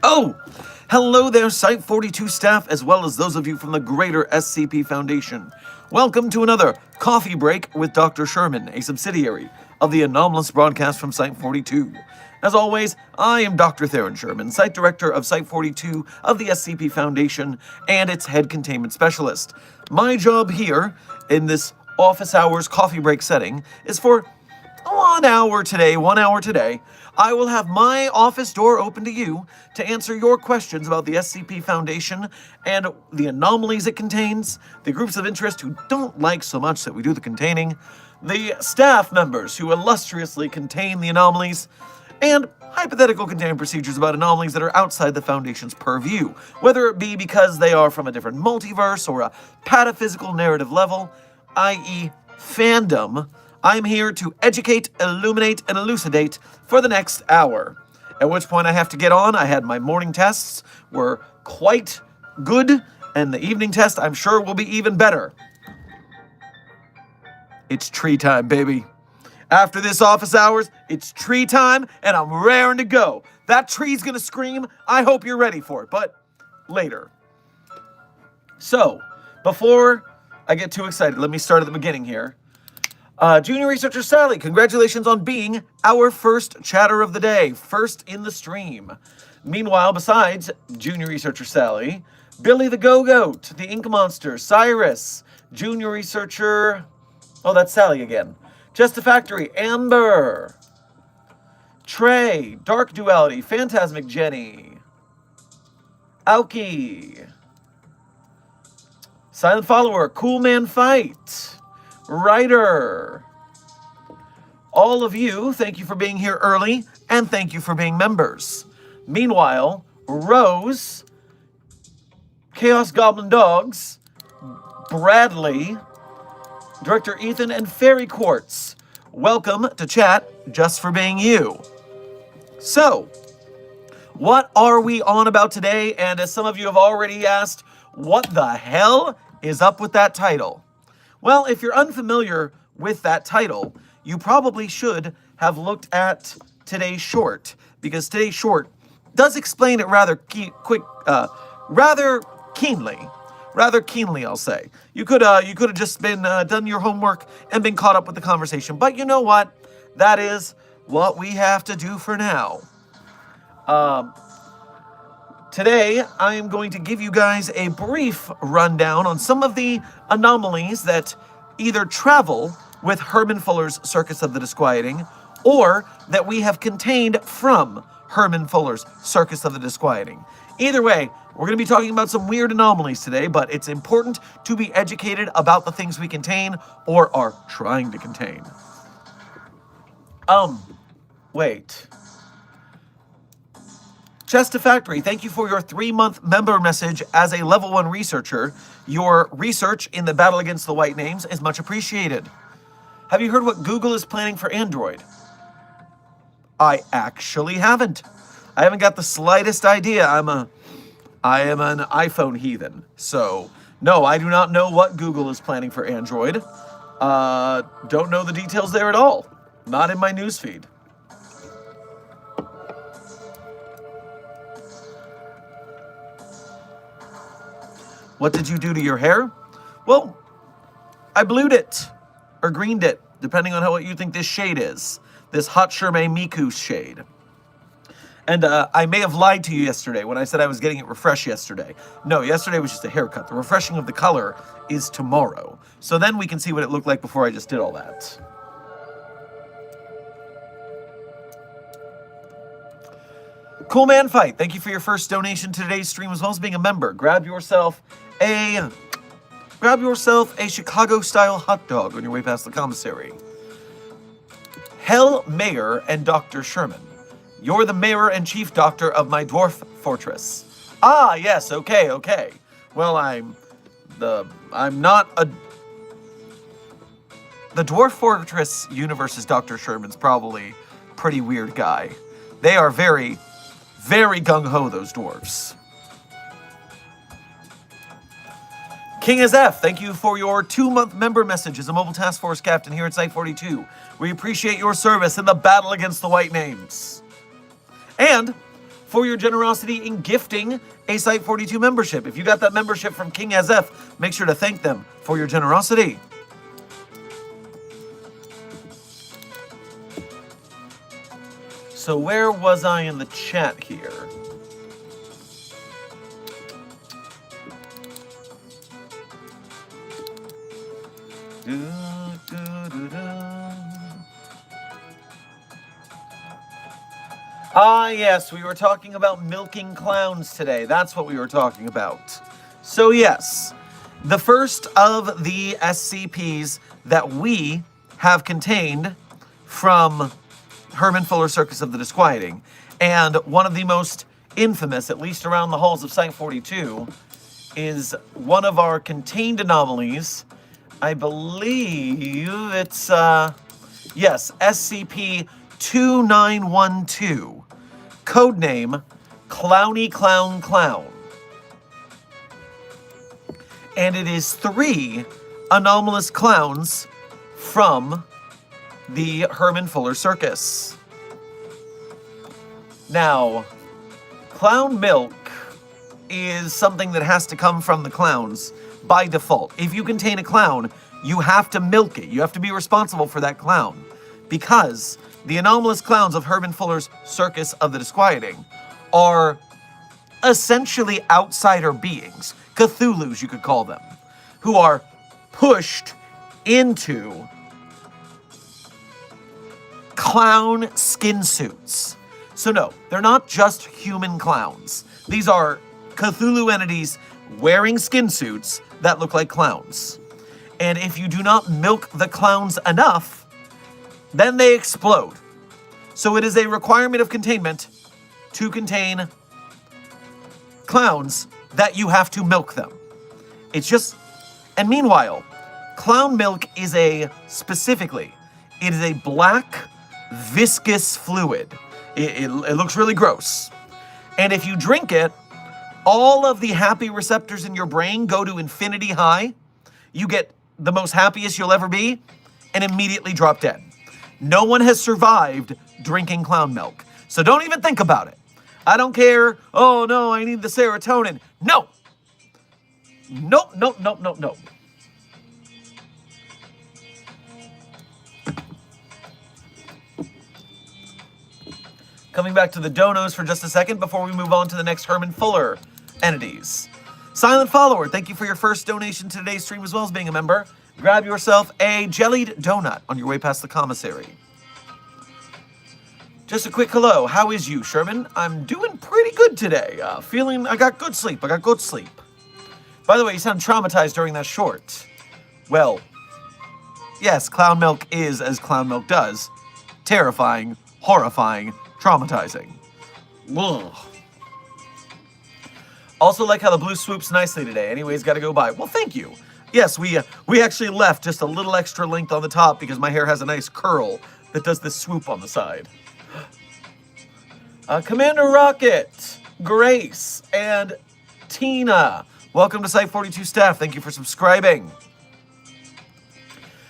Oh, hello there, Site 42 staff, as well as those of you from the greater SCP Foundation. Welcome to another Coffee Break with Dr. Sherman, a subsidiary of the anomalous broadcast from Site 42. As always, I am Dr. Theron Sherman, Site Director of Site 42 of the SCP Foundation and its head containment specialist. My job here, in this office hours coffee break setting, is for 1 hour today, I will have my office door open to you to answer your questions about the SCP Foundation and the anomalies it contains, the groups of interest who don't like so much that we do the containing, the staff members who illustriously contain the anomalies, and hypothetical containment procedures about anomalies that are outside the Foundation's purview, whether it be because they are from a different multiverse or a pataphysical narrative level, i.e. fandom. I'm here to educate, illuminate, and elucidate for the next hour. At which point I have to get on. I had my morning tests, were quite good, and the evening test I'm sure will be even better. It's tree time, baby. After this office hours, it's tree time, and I'm raring to go. That tree's gonna scream. I hope you're ready for it, but later. So, before I get too excited, let me start at the beginning here. Junior Researcher Sally, congratulations on being our first chatter of the day, first in the stream. Meanwhile, besides Junior Researcher Sally, Billy the Go-Goat, the Ink Monster, Cyrus, Junior Researcher... Oh, that's Sally again. Just a Factory, Amber, Trey, Dark Duality, Phantasmic Jenny, Aoki, Silent Follower, Cool Man Fight, Ryder. All of you, thank you for being here early, and thank you for being members. Meanwhile, Rose, Chaos Goblin Dogs, Bradley, Director Ethan, and Fairy Quartz, welcome to chat just for being you. So, what are we on about today? And as some of you have already asked, what the hell is up with that title? Well, if you're unfamiliar with that title, you probably should have looked at today's short, because today's short does explain it rather keenly, I'll say. You could have just been done your homework and been caught up with the conversation, but you know what? That is what we have to do for now. Today, I am going to give you guys a brief rundown on some of the anomalies that either travel with Herman Fuller's Circus of the Disquieting, or that we have contained from Herman Fuller's Circus of the Disquieting. Either way, we're going to be talking about some weird anomalies today, but it's important to be educated about the things we contain, or are trying to contain. Wait. Chesta Factory, thank you for your 3-month member message as a level 1 researcher. Your research in the battle against the white names is much appreciated. Have you heard what Google is planning for Android? I actually haven't. I haven't got the slightest idea. I am an iPhone heathen. So, no, I do not know what Google is planning for Android. Don't know the details there at all. Not in my newsfeed. What did you do to your hair? Well, I blued it, or greened it, depending on what you think this shade is. This Hot Sherme Miku shade. And I may have lied to you yesterday when I said I was getting it refreshed yesterday. No, yesterday was just a haircut. The refreshing of the color is tomorrow. So then we can see what it looked like before I just did all that. Cool Man Fight, thank you for your first donation to today's stream as well as being a member. Grab yourself a Chicago-style hot dog on your way past the commissary. Hell Mayor and Dr. Sherman. You're the mayor and chief doctor of my dwarf fortress. Ah, yes, okay. Well, the dwarf fortress universe's Dr. Sherman's probably a pretty weird guy. They are very, very gung-ho, those dwarves. King as F, thank you for your 2-month member message as a mobile task force captain here at Site 42. We appreciate your service in the battle against the white names. And for your generosity in gifting a Site 42 membership. If you got that membership from King as F, make sure to thank them for your generosity. So where was I in the chat here? Ah, yes, we were talking about milking clowns today. That's what we were talking about. So yes, the first of the SCPs that we have contained from Herman Fuller Circus of the Disquieting, and one of the most infamous, at least around the halls of Site 42, is one of our contained anomalies. I believe it's, yes, SCP-2912. Codename Clowny Clown Clown. And it is 3 anomalous clowns from the Herman Fuller Circus. Now, clown milk is something that has to come from the clowns by default. If you contain a clown, you have to milk it. You have to be responsible for that clown. Because the anomalous clowns of Herman Fuller's Circus of the Disquieting are essentially outsider beings, Cthulhus you could call them, who are pushed into clown skin suits. So no, they're not just human clowns. These are Cthulhu entities wearing skin suits that look like clowns. And if you do not milk the clowns enough, then they explode. So it is a requirement of containment to contain clowns that you have to milk them. It's just, and meanwhile, clown milk is it is a black, viscous fluid. It looks really gross. And if you drink it, all of the happy receptors in your brain go to infinity high. You get the most happiest you'll ever be and immediately drop dead. No one has survived drinking clown milk. So don't even think about it. I don't care. Oh no, I need the serotonin. No. Nope. Coming back to the donos for just a second before we move on to the next Herman Fuller entities. Silent Follower, thank you for your first donation to today's stream as well as being a member. Grab yourself a jellied donut on your way past the commissary. Just a quick hello. How is you, Sherman? I'm doing pretty good today. I got good sleep. By the way, you sound traumatized during that short. Well, yes, clown milk is as clown milk does. Terrifying, horrifying, traumatizing. Ugh. Also like how the blue swoops nicely today. Anyways, gotta go by. Well, thank you. Yes, we actually left just a little extra length on the top because my hair has a nice curl that does this swoop on the side. Commander Rocket, Grace, and Tina. Welcome to Site 42 staff. Thank you for subscribing.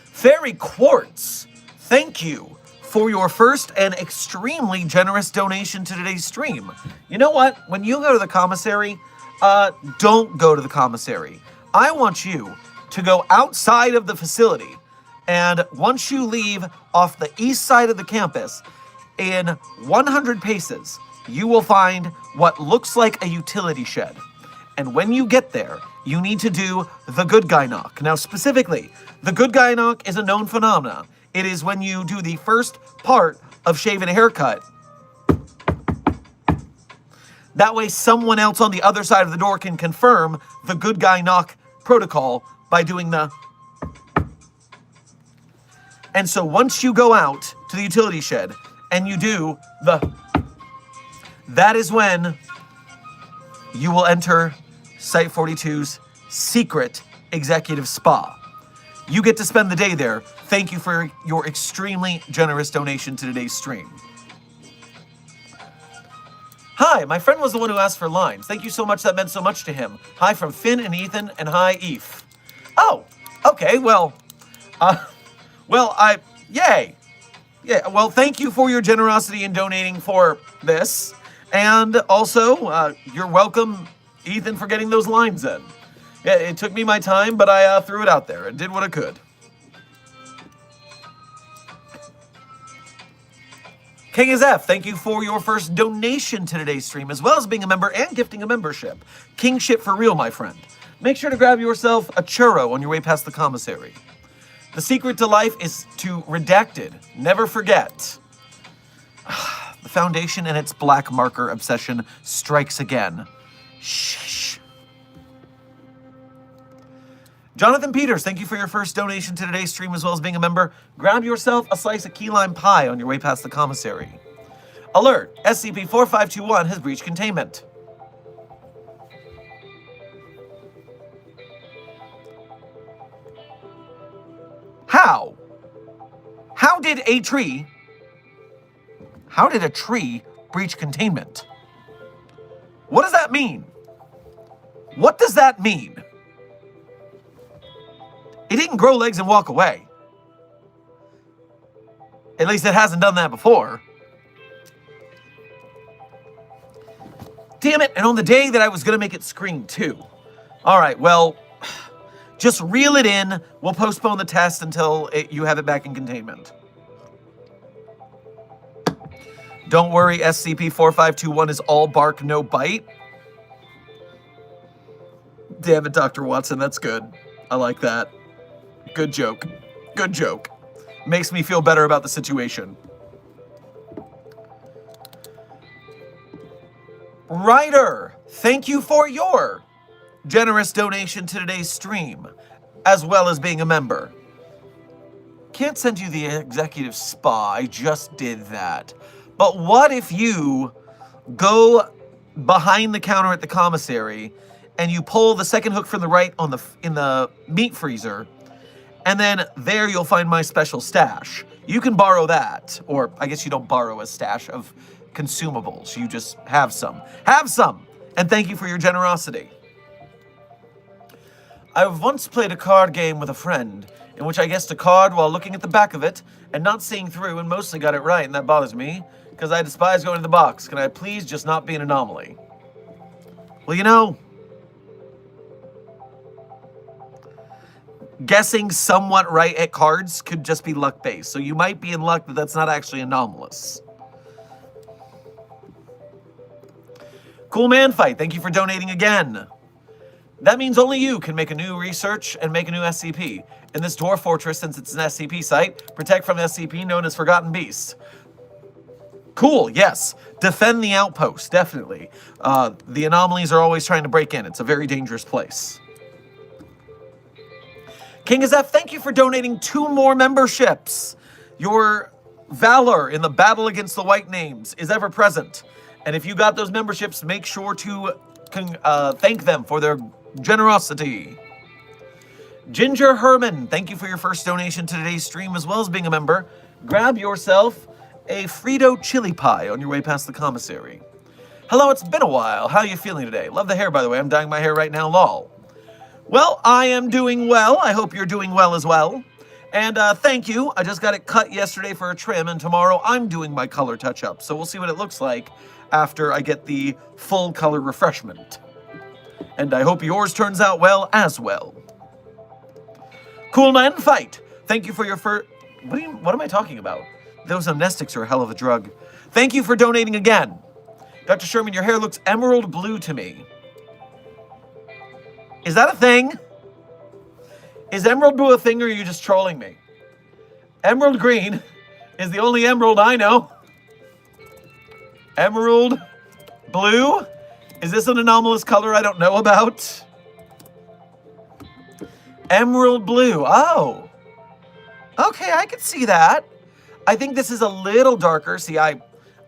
Fairy Quartz, thank you for your first and extremely generous donation to today's stream. You know what? When you go to the commissary, don't go to the commissary. I want you to go outside of the facility, and once you leave off the east side of the campus, in 100 paces, you will find what looks like a utility shed. And when you get there, you need to do the good guy knock. Now, specifically, the good guy knock is a known phenomenon. It is when you do the first part of shaving a haircut. That way, someone else on the other side of the door can confirm the good guy knock protocol by doing the... And so once you go out to the utility shed and you do the... That is when you will enter Site 42's secret executive spa. You get to spend the day there. Thank you for your extremely generous donation to today's stream. Hi, my friend was the one who asked for lines. Thank you so much, that meant so much to him. Hi from Finn and Ethan, and hi, Eve. Oh, okay, yay. Yeah, well, thank you for your generosity in donating for this. And also, you're welcome, Ethan, for getting those lines in. Yeah, it took me my time, but I threw it out there and did what I could. King is F, thank you for your first donation to today's stream, as well as being a member and gifting a membership. Kingship for real, my friend. Make sure to grab yourself a churro on your way past the commissary. The secret to life is to redacted. Never forget. The Foundation and its black marker obsession strikes again. Shh. Jonathan Peters, thank you for your first donation to today's stream, as well as being a member. Grab yourself a slice of key lime pie on your way past the commissary. Alert, SCP-4521 has breached containment. How? How did a tree breach containment? What does that mean? What does that mean? It didn't grow legs and walk away. At least it hasn't done that before. Damn it, and on the day that I was gonna make it scream too. All right, well, just reel it in. We'll postpone the test until you have it back in containment. Don't worry, SCP-4521 is all bark, no bite. Damn it, Dr. Watson, that's good. I like that. Good joke. Good joke. Makes me feel better about the situation. Ryder, thank you for your generous donation to today's stream, as well as being a member. Can't send you the executive spa, I just did that. But what if you go behind the counter at the commissary and you pull the second hook from the right in the meat freezer, and then there you'll find my special stash. You can borrow that, or I guess you don't borrow a stash of consumables, you just have some. Have some, and thank you for your generosity. I've once played a card game with a friend in which I guessed a card while looking at the back of it and not seeing through, and mostly got it right, and that bothers me because I despise going to the box. Can I please just not be an anomaly? Well, you know, guessing somewhat right at cards could just be luck-based, so you might be in luck that that's not actually anomalous. Cool Man Fight, thank you for donating again. That means only you can make a new research and make a new SCP. In this dwarf fortress, since it's an SCP site, protect from SCP known as Forgotten Beast. Cool, yes. Defend the outpost, definitely. The anomalies are always trying to break in. It's a very dangerous place. King is F, thank you for donating 2 more memberships. Your valor in the battle against the white names is ever present. And if you got those memberships, make sure to thank them for their generosity. Ginger Herman, thank you for your first donation to today's stream, as well as being a member. Grab yourself a Frito chili pie on your way past the commissary. Hello, it's been a while. How are you feeling today? Love the hair, by the way. I'm dyeing my hair right now, lol. Well, I am doing well. I hope you're doing well as well. And thank you. I just got it cut yesterday for a trim, and tomorrow I'm doing my color touch-up. So we'll see what it looks like after I get the full color refreshment. And I hope yours turns out well as well. Cool Man Fight, thank you for your first... What am I talking about? Those amnestics are a hell of a drug. Thank you for donating again. Dr. Sherman, your hair looks emerald blue to me. Is that a thing? Is emerald blue a thing, or are you just trolling me? Emerald green is the only emerald I know. Emerald blue? Is this an anomalous color I don't know about? Emerald blue. Oh. Okay, I can see that. I think this is a little darker. See, I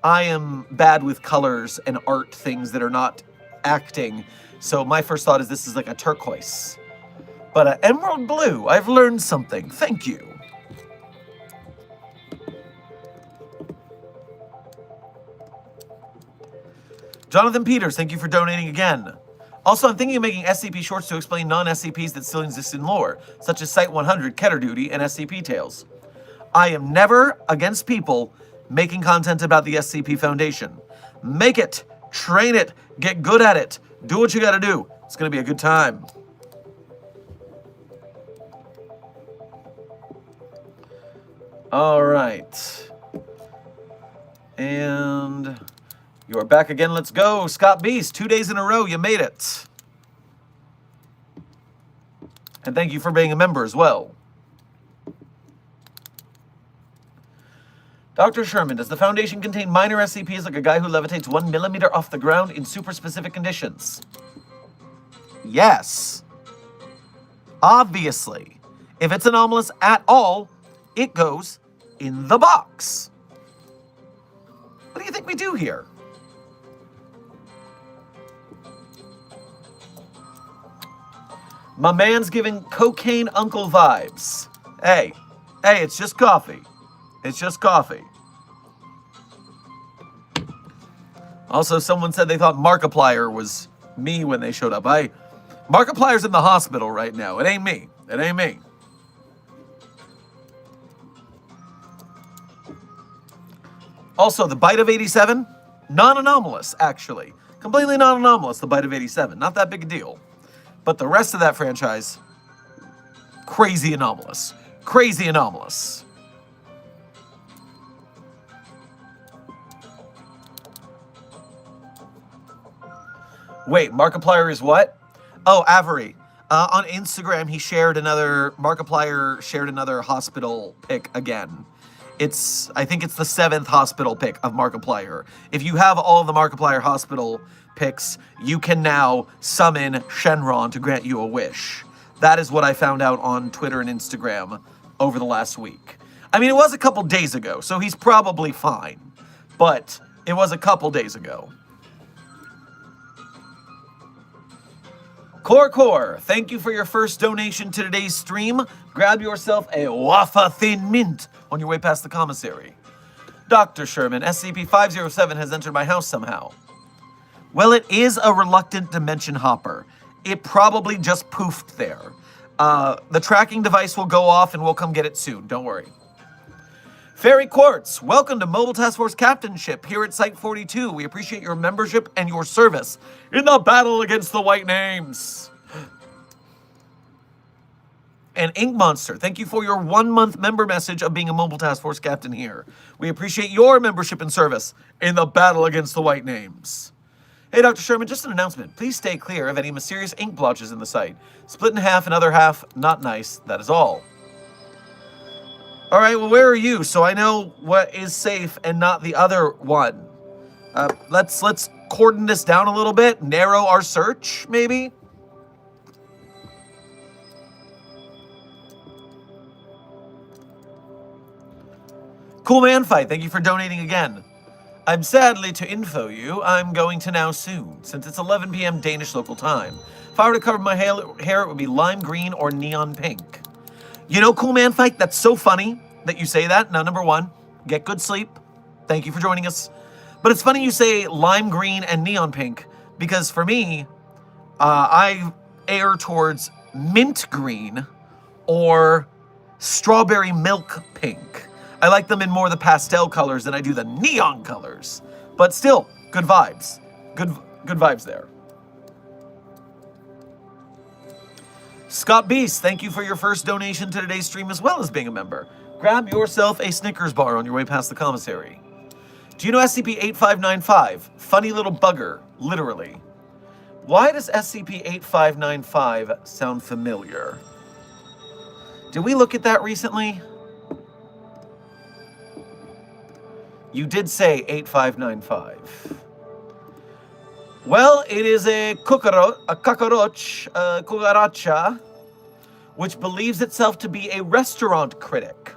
am bad with colors and art things that are not acting. So my first thought is this is like a turquoise. But emerald blue, I've learned something. Thank you. Jonathan Peters, thank you for donating again. Also, I'm thinking of making SCP shorts to explain non-SCPs that still exist in lore, such as Site 100, Keter Duty, and SCP Tales. I am never against people making content about the SCP Foundation. Make it, train it, get good at it, do what you gotta do. It's gonna be a good time. All right. And you're back again. Let's go. Scott Beast, 2 days in a row. You made it. And thank you for being a member as well. Dr. Sherman, does the Foundation contain minor SCPs like a guy who levitates 1 millimeter off the ground in super specific conditions? Yes. Obviously. If it's anomalous at all, it goes in the box. What do you think we do here? My man's giving cocaine uncle vibes. Hey, it's just coffee. It's just coffee. Also, someone said they thought Markiplier was me when they showed up. Markiplier's in the hospital right now. It ain't me. It ain't me. Also, the Bite of 87, non-anomalous, actually. Completely non-anomalous, the Bite of 87. Not that big a deal. But the rest of that franchise, crazy anomalous. Crazy anomalous. Wait, Markiplier is what? Oh, Avery. On Instagram, Markiplier shared another hospital pic again. I think it's the 7th hospital pic of Markiplier. If you have all of the Markiplier hospital pics, you can now summon Shenron to grant you a wish. That is what I found out on Twitter and Instagram over the last week. I mean, it was a couple days ago, so he's probably fine. But it was a couple days ago. Core, thank you for your first donation to today's stream. Grab yourself a wafa thin mint on your way past the commissary. Dr. Sherman, SCP-507 has entered my house somehow. Well, it is a reluctant dimension hopper. It probably just poofed there. The tracking device will go off and we'll come get it soon. Don't worry. Fairy Quartz, welcome to Mobile Task Force Captainship here at Site 42. We appreciate your membership and your service in the battle against the White Names. And Ink Monster, thank you for your 1-month member message of being a Mobile Task Force Captain here. We appreciate your membership and service in the battle against the White Names. Hey, Dr. Sherman, just an announcement. Please stay clear of any mysterious ink blotches in the site. Split in half, another half, not nice, that is all. All right, well, where are you? So I know what is safe and not the other one. Let's cordon this down a little bit, narrow our search, maybe? Cool Man Fight, thank you for donating again. I'm sadly to info you, I'm going to now soon, since it's 11 p.m. Danish local time. If I were to cover my hair, it would be lime green or neon pink. You know, Cool Man Fight, that's so funny that you say that. Now, number one, get good sleep. Thank you for joining us. But it's funny you say lime green and neon pink, because for me, I err towards mint green or strawberry milk pink. I like them in more of the pastel colors than I do the neon colors. But still, good vibes. Good vibes there. Scott Beast, thank you for your first donation to today's stream as well as being a member. Grab yourself a Snickers bar on your way past the commissary. Do you know SCP-8595? Funny little bugger, literally. Why does SCP-8595 sound familiar? Did we look at that recently? You did say 8595. Well, it is a cucaracha, which believes itself to be a restaurant critic.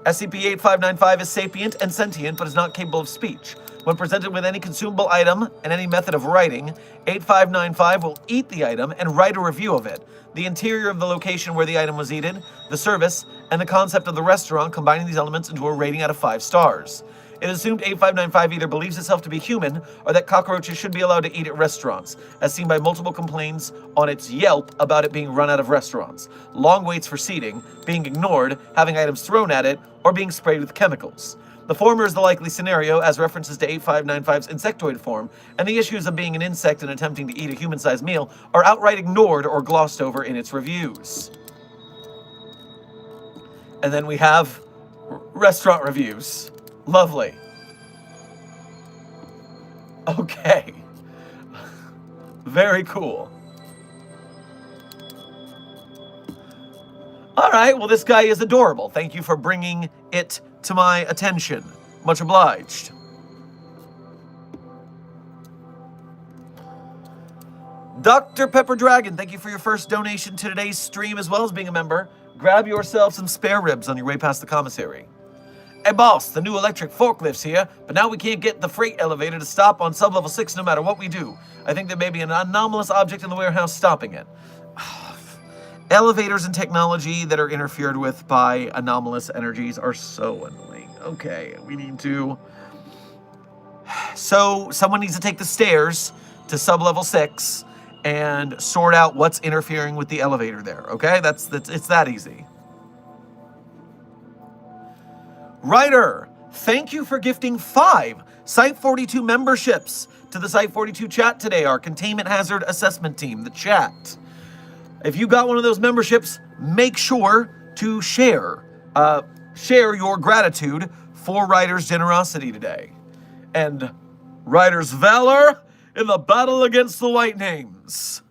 SCP-8595 is sapient and sentient, but is not capable of speech. When presented with any consumable item and any method of writing, 8595 will eat the item and write a review of it. The interior of the location where the item was eaten, the service, and the concept of the restaurant, combining these elements into a rating out of 5 stars. It is assumed 8595 either believes itself to be human or that cockroaches should be allowed to eat at restaurants, as seen by multiple complaints on its Yelp about it being run out of restaurants, long waits for seating, being ignored, having items thrown at it, or being sprayed with chemicals. The former is the likely scenario, as references to 8595's insectoid form, and the issues of being an insect and attempting to eat a human-sized meal are outright ignored or glossed over in its reviews. And then we have restaurant reviews. Lovely. Okay. Very cool. All right, well, this guy is adorable. Thank you for bringing it to my attention. Much obliged. Dr. Pepper Dragon, thank you for your first donation to today's stream, as well as being a member. Grab yourself some spare ribs on your way past the commissary. Hey boss, the new electric forklift's here, but now we can't get the freight elevator to stop on sub-level 6 no matter what we do. I think there may be an anomalous object in the warehouse stopping it. Elevators and technology that are interfered with by anomalous energies are so annoying. Okay, we need to... So, someone needs to take the stairs to sub-level 6 and sort out what's interfering with the elevator there, okay? It's that easy. Ryder, thank you for gifting 5 Site 42 memberships to the Site 42 chat today, our Containment Hazard Assessment Team, the chat. If you got one of those memberships, make sure to share your gratitude for Ryder's generosity today. And Ryder's valor in the battle against the White Names.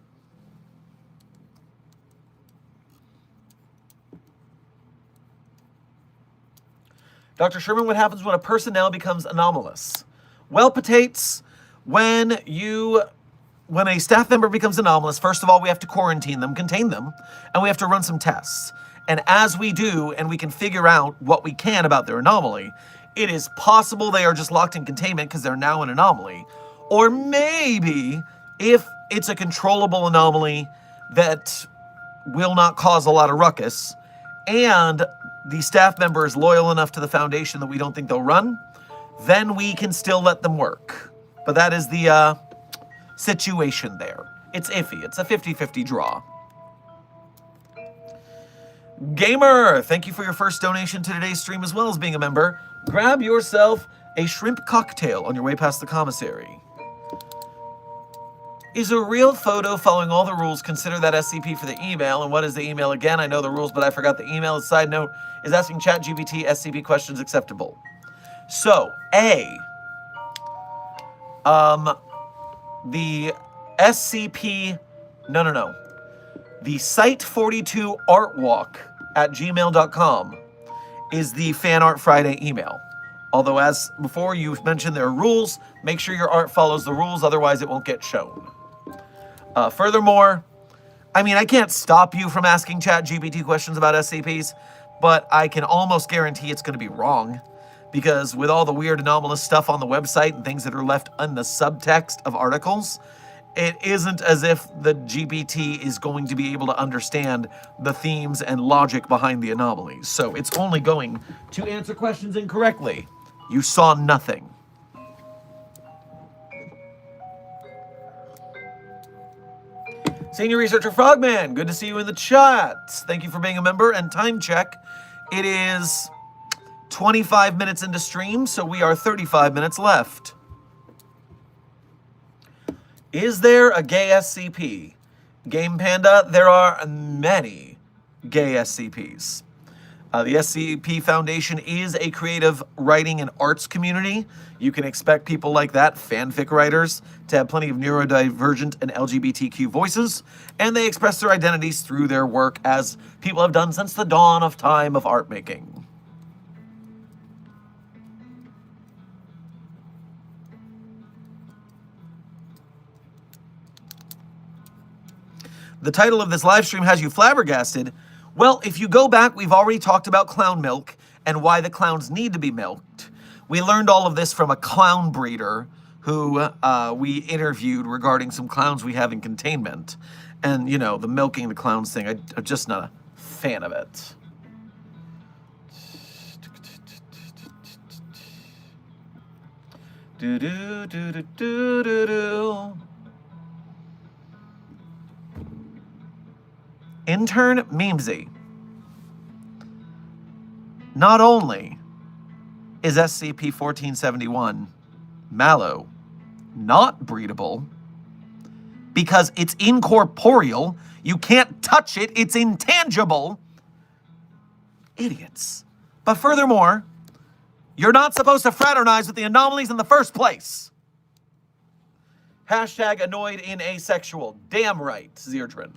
Dr. Sherman, what happens when a personnel becomes anomalous? Well, Potates, when a staff member becomes anomalous, first of all, we have to quarantine them, contain them, and we have to run some tests. And as we do, and we can figure out what we can about their anomaly, it is possible they are just locked in containment because they're now an anomaly. Or maybe, if it's a controllable anomaly that will not cause a lot of ruckus, and the staff member is loyal enough to the Foundation that we don't think they'll run, then we can still let them work. But that is the situation there. It's iffy. It's a 50-50 draw. Gamer, thank you for your first donation to today's stream, as well as being a member. Grab yourself a shrimp cocktail on your way past the commissary. Is a real photo following all the rules? Consider that SCP for the email. And what is the email again? I know the rules, but I forgot the email. A side note, is asking ChatGPT SCP questions acceptable? So, the SCP, the Site 42 artwalk at gmail.com is the Fan Art Friday email. Although, as before, you've mentioned there are rules. Make sure your art follows the rules, otherwise it won't get shown. Furthermore, I mean, I can't stop you from asking ChatGPT questions about SCPs, but I can almost guarantee it's going to be wrong, because with all the weird anomalous stuff on the website and things that are left in the subtext of articles, it isn't as if the GPT is going to be able to understand the themes and logic behind the anomalies. So it's only going to answer questions incorrectly. You saw nothing. Senior Researcher Frogman, good to see you in the chat. Thank you for being a member. And time check, it is 25 minutes into stream, so we are 35 minutes left. Is there a gay SCP? Game Panda, there are many gay SCPs. The SCP Foundation is a creative writing and arts community. You can expect people like that, fanfic writers, to have plenty of neurodivergent and LGBTQ voices, and they express their identities through their work as people have done since the dawn of time of art making. The title of this live stream has you flabbergasted. Well, if you go back, we've already talked about clown milk and why the clowns need to be milked. We learned all of this from a clown breeder who we interviewed regarding some clowns we have in containment. And, you know, the milking the clowns thing, I'm just not a fan of it. Do do do do do do do. Intern Memesy. Not only is SCP-1471 mallow not breedable, because it's incorporeal, you can't touch it, it's intangible. Idiots. But furthermore, you're not supposed to fraternize with the anomalies in the first place. Hashtag annoyed in asexual. Damn right, Zerdrin.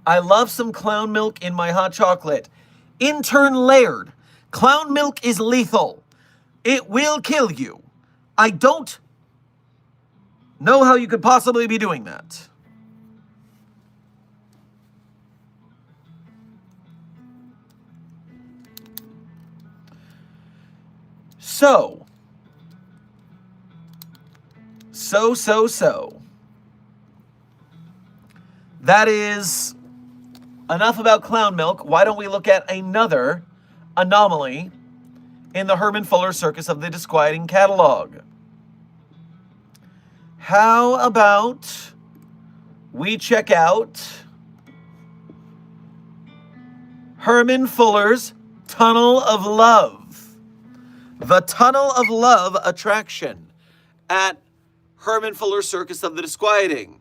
I love some clown milk in my hot chocolate. Intern Laird. Clown milk is lethal. It will kill you. I don't know how you could possibly be doing that. So. That is enough about clown milk. Why don't we look at another anomaly in the Herman Fuller Circus of the Disquieting catalog? How about we check out Herman Fuller's Tunnel of Love. The Tunnel of Love attraction at Herman Fuller Circus of the Disquieting.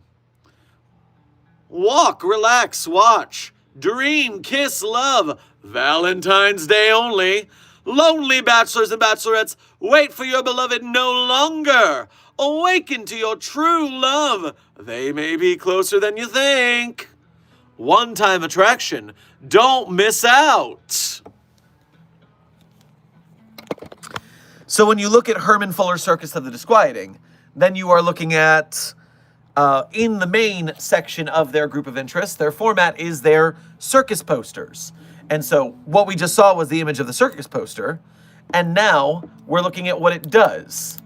Walk, relax, watch, dream, kiss, love, Valentine's Day only. Lonely bachelors and bachelorettes, wait for your beloved no longer. Awaken to your true love. They may be closer than you think. One-time attraction. Don't miss out. So when you look at Herman Fuller Circus of the Disquieting, then you are looking at, in the main section of their group of interest, their format is their circus posters. And so what we just saw was the image of the circus poster, and now we're looking at what it does.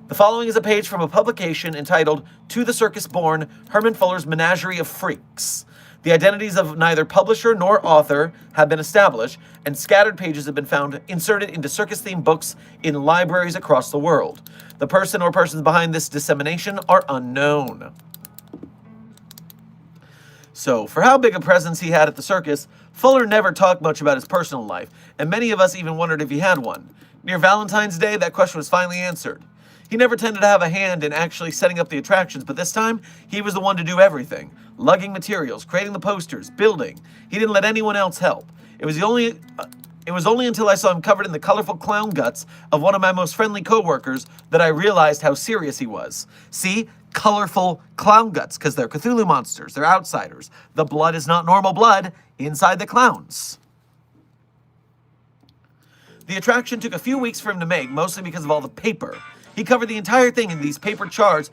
The following is a page from a publication entitled To the Circus Born, Herman Fuller's Menagerie of Freaks. The identities of neither publisher nor author have been established, and scattered pages have been found inserted into circus-themed books in libraries across the world. The person or persons behind this dissemination are unknown. So, for how big a presence he had at the circus, Fuller never talked much about his personal life, and many of us even wondered if he had one. Near Valentine's Day, that question was finally answered. He never tended to have a hand in actually setting up the attractions, but this time, he was the one to do everything. Lugging materials, creating the posters, building. He didn't let anyone else help. It was only until I saw him covered in the colorful clown guts of one of my most friendly co-workers that I realized how serious he was. See? Colorful clown guts, because they're Cthulhu monsters, they're outsiders. The blood is not normal blood inside the clowns. The attraction took a few weeks for him to make, mostly because of all the paper. He covered the entire thing in these paper charms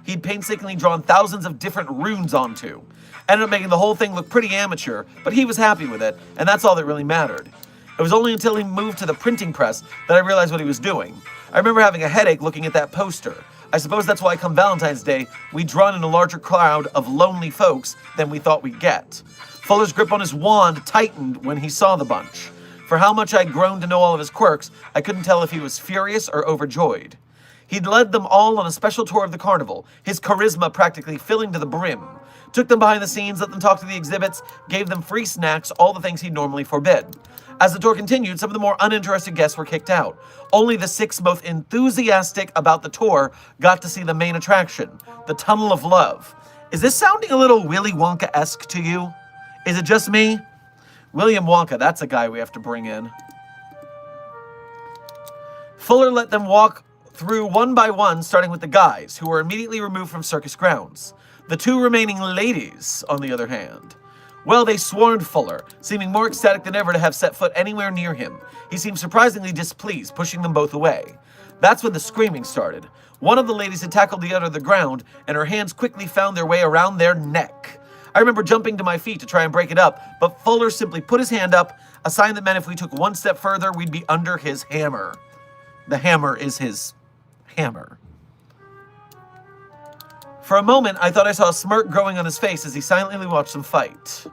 he'd painstakingly drawn thousands of different runes onto. Ended up making the whole thing look pretty amateur, but he was happy with it, and that's all that really mattered. It was only until he moved to the printing press that I realized what he was doing. I remember having a headache looking at that poster. I suppose that's why come Valentine's Day, we'd drawn in a larger crowd of lonely folks than we thought we'd get. Fuller's grip on his wand tightened when he saw the bunch. For how much I'd grown to know all of his quirks, I couldn't tell if he was furious or overjoyed. He'd led them all on a special tour of the carnival, his charisma practically filling to the brim. Took them behind the scenes, let them talk to the exhibits, gave them free snacks, all the things he'd normally forbid. As the tour continued, some of the more uninterested guests were kicked out. Only the 6 most enthusiastic about the tour got to see the main attraction, the Tunnel of Love. Is this sounding a little Willy Wonka-esque to you? Is it just me? William Wonka, that's a guy we have to bring in. Fuller let them walk through one by one, starting with the guys, who were immediately removed from circus grounds. The two remaining ladies, on the other hand, well, they swarmed Fuller, seeming more ecstatic than ever to have set foot anywhere near him. He seemed surprisingly displeased, pushing them both away. That's when the screaming started. One of the ladies had tackled the other to the ground, and her hands quickly found their way around their neck. I remember jumping to my feet to try and break it up, but Fuller simply put his hand up, a sign that meant if we took one step further, we'd be under his hammer. The hammer is his hammer. For a moment, I thought I saw a smirk growing on his face as he silently watched them fight.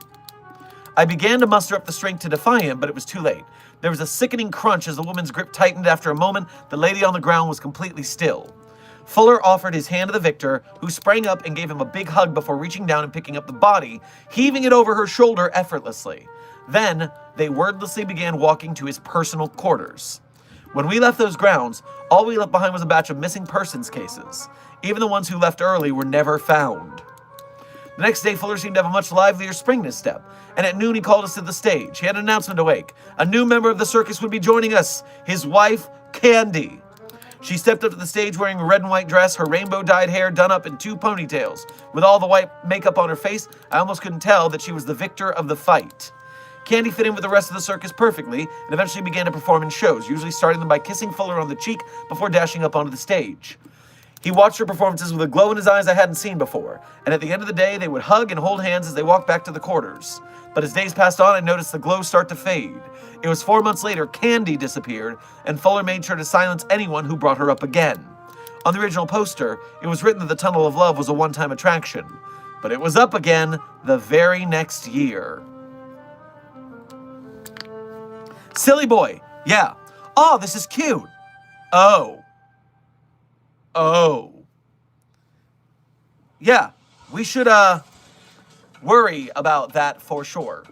I began to muster up the strength to defy him, but it was too late. There was a sickening crunch as the woman's grip tightened. After a moment, the lady on the ground was completely still. Fuller offered his hand to the victor, who sprang up and gave him a big hug before reaching down and picking up the body, heaving it over her shoulder effortlessly. Then, they wordlessly began walking to his personal quarters. When we left those grounds, all we left behind was a batch of missing persons cases. Even the ones who left early were never found. The next day, Fuller seemed to have a much livelier spring in his step, and at noon he called us to the stage. He had an announcement to make. A new member of the circus would be joining us, his wife, Candy. She stepped up to the stage wearing a red and white dress, her rainbow-dyed hair done up in 2 ponytails. With all the white makeup on her face, I almost couldn't tell that she was the victor of the fight. Candy fit in with the rest of the circus perfectly, and eventually began to perform in shows, usually starting them by kissing Fuller on the cheek before dashing up onto the stage. He watched her performances with a glow in his eyes I hadn't seen before, and at the end of the day, they would hug and hold hands as they walked back to the quarters. But as days passed on, I noticed the glow start to fade. It was 4 months later, Candy disappeared, and Fuller made sure to silence anyone who brought her up again. On the original poster, it was written that the Tunnel of Love was a one-time attraction, but it was up again the very next year. Silly boy, yeah. Oh, this is cute. Oh. Yeah, we should, worry about that for sure.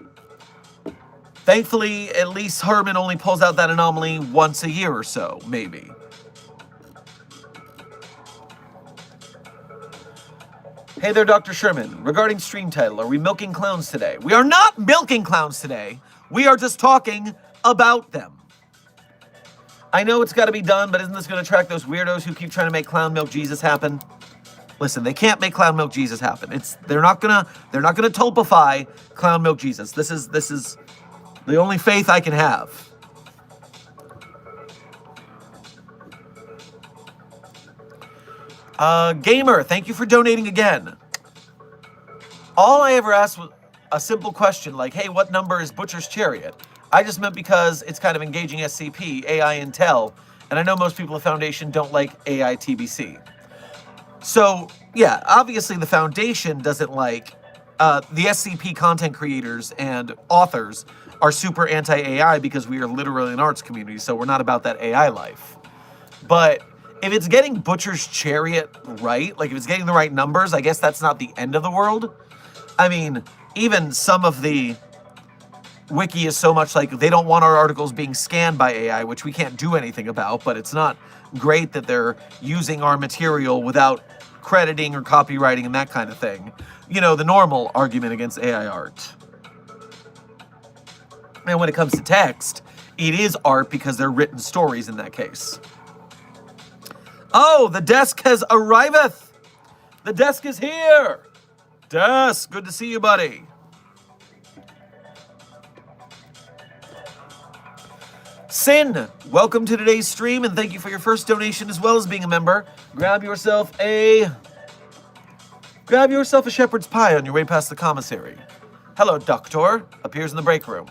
Thankfully, at least Herman only pulls out that anomaly once a year or so, maybe. Hey there, Dr. Sherman. Regarding stream title, are we milking clowns today? We are not milking clowns today. We are just talking about them. I know it's got to be done, but isn't this going to attract those weirdos who keep trying to make Clown Milk Jesus happen? Listen, they can't make Clown Milk Jesus happen. They're not gonna tulpify Clown Milk Jesus. This is the only faith I can have. Gamer, thank you for donating again. All I ever asked was a simple question like, hey, what number is Butcher's Chariot? I just meant because it's kind of engaging SCP, AI Intel, and I know most people at Foundation don't like AI TBC. So, yeah, obviously the Foundation doesn't like, the SCP content creators and authors are super anti-AI because we are literally an arts community, so we're not about that AI life. But if it's getting Butcher's Chariot right, like if it's getting the right numbers, I guess that's not the end of the world. I mean, even some of the wiki is so much like they don't want our articles being scanned by AI, which we can't do anything about, but it's not great that they're using our material without crediting or copywriting and that kind of thing. You know, the normal argument against AI art. And when it comes to text, it is art because they're written stories in that case. Oh, the desk has arriveth! The desk is here! Desk, good to see you, buddy. Sin, welcome to today's stream, and thank you for your first donation as well as being a member. Grab yourself a shepherd's pie on your way past the commissary. Hello, Doctor. Appears in the break room.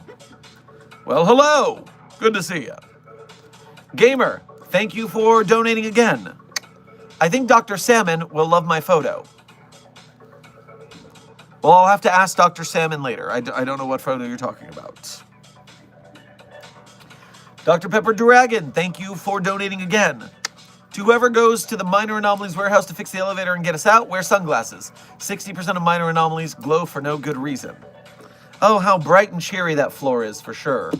Well, hello. Good to see you. Gamer, thank you for donating again. I think Dr. Salmon will love my photo. Well, I'll have to ask Dr. Salmon later. I don't know what photo you're talking about. Dr. Pepper Dragon, thank you for donating again. To whoever goes to the Minor Anomalies warehouse to fix the elevator and get us out, wear sunglasses. 60% of Minor Anomalies glow for no good reason. Oh, how bright and cheery that floor is, for sure.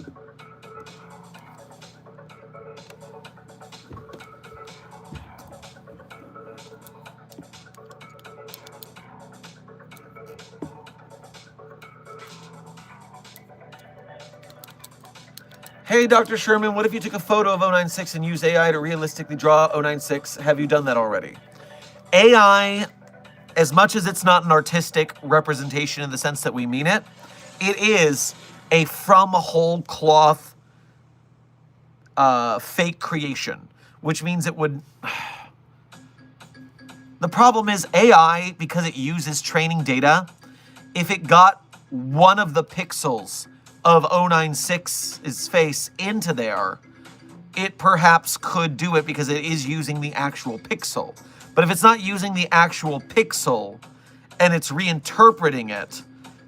Hey, Dr. Sherman, what if you took a photo of 096 and used AI to realistically draw 096? Have you done that already? AI, as much as it's not an artistic representation in the sense that we mean it, it is a from whole cloth fake creation, which means it would... The problem is AI, because it uses training data, if it got one of the pixels of 096's face into there, it perhaps could do it because it is using the actual pixel. But if it's not using the actual pixel and it's reinterpreting it,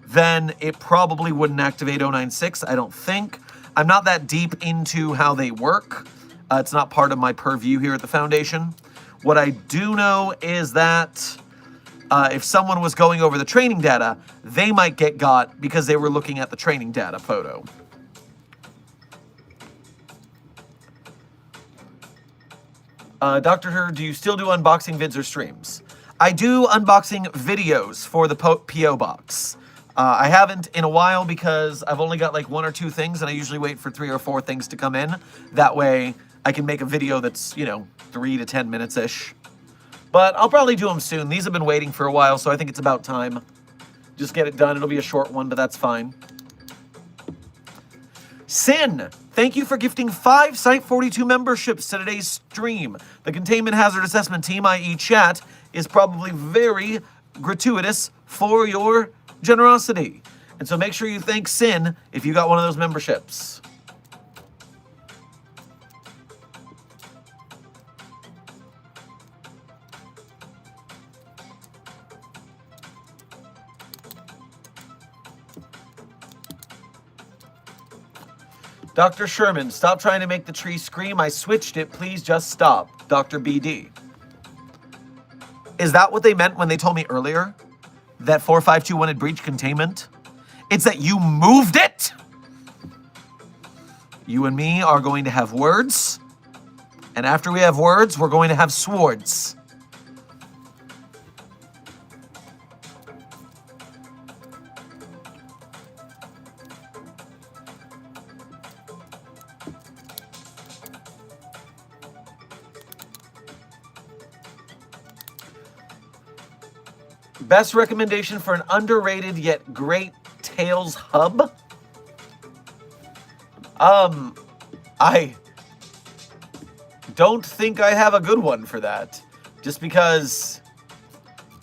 then it probably wouldn't activate 096, I don't think. I'm not that deep into how they work. It's not part of my purview here at the Foundation. What I do know is that if someone was going over the training data, they might get got because they were looking at the training data photo. Dr. Her, do you still do unboxing vids or streams? I do unboxing videos for the P.O. Box. I haven't in a while because I've only got like 1 or 2 things, and I usually wait for 3 or 4 things to come in. That way I can make a video that's, 3 to 10 minutes-ish. But I'll probably do them soon. These have been waiting for a while, so I think it's about time. Just get it done. It'll be a short one, but that's fine. Sin, thank you for gifting 5 Site 42 memberships to today's stream. The Containment Hazard Assessment Team, i.e. chat, is probably very gratuitous for your generosity. And so make sure you thank Sin if you got one of those memberships. Dr. Sherman, stop trying to make the tree scream. I switched it. Please just stop. Dr. BD. Is that what they meant when they told me earlier that 4521 had breached containment? It's that you moved it? You and me are going to have words. And after we have words, we're going to have swords. Best recommendation for an underrated yet great Tails hub? I don't think I have a good one for that. Just because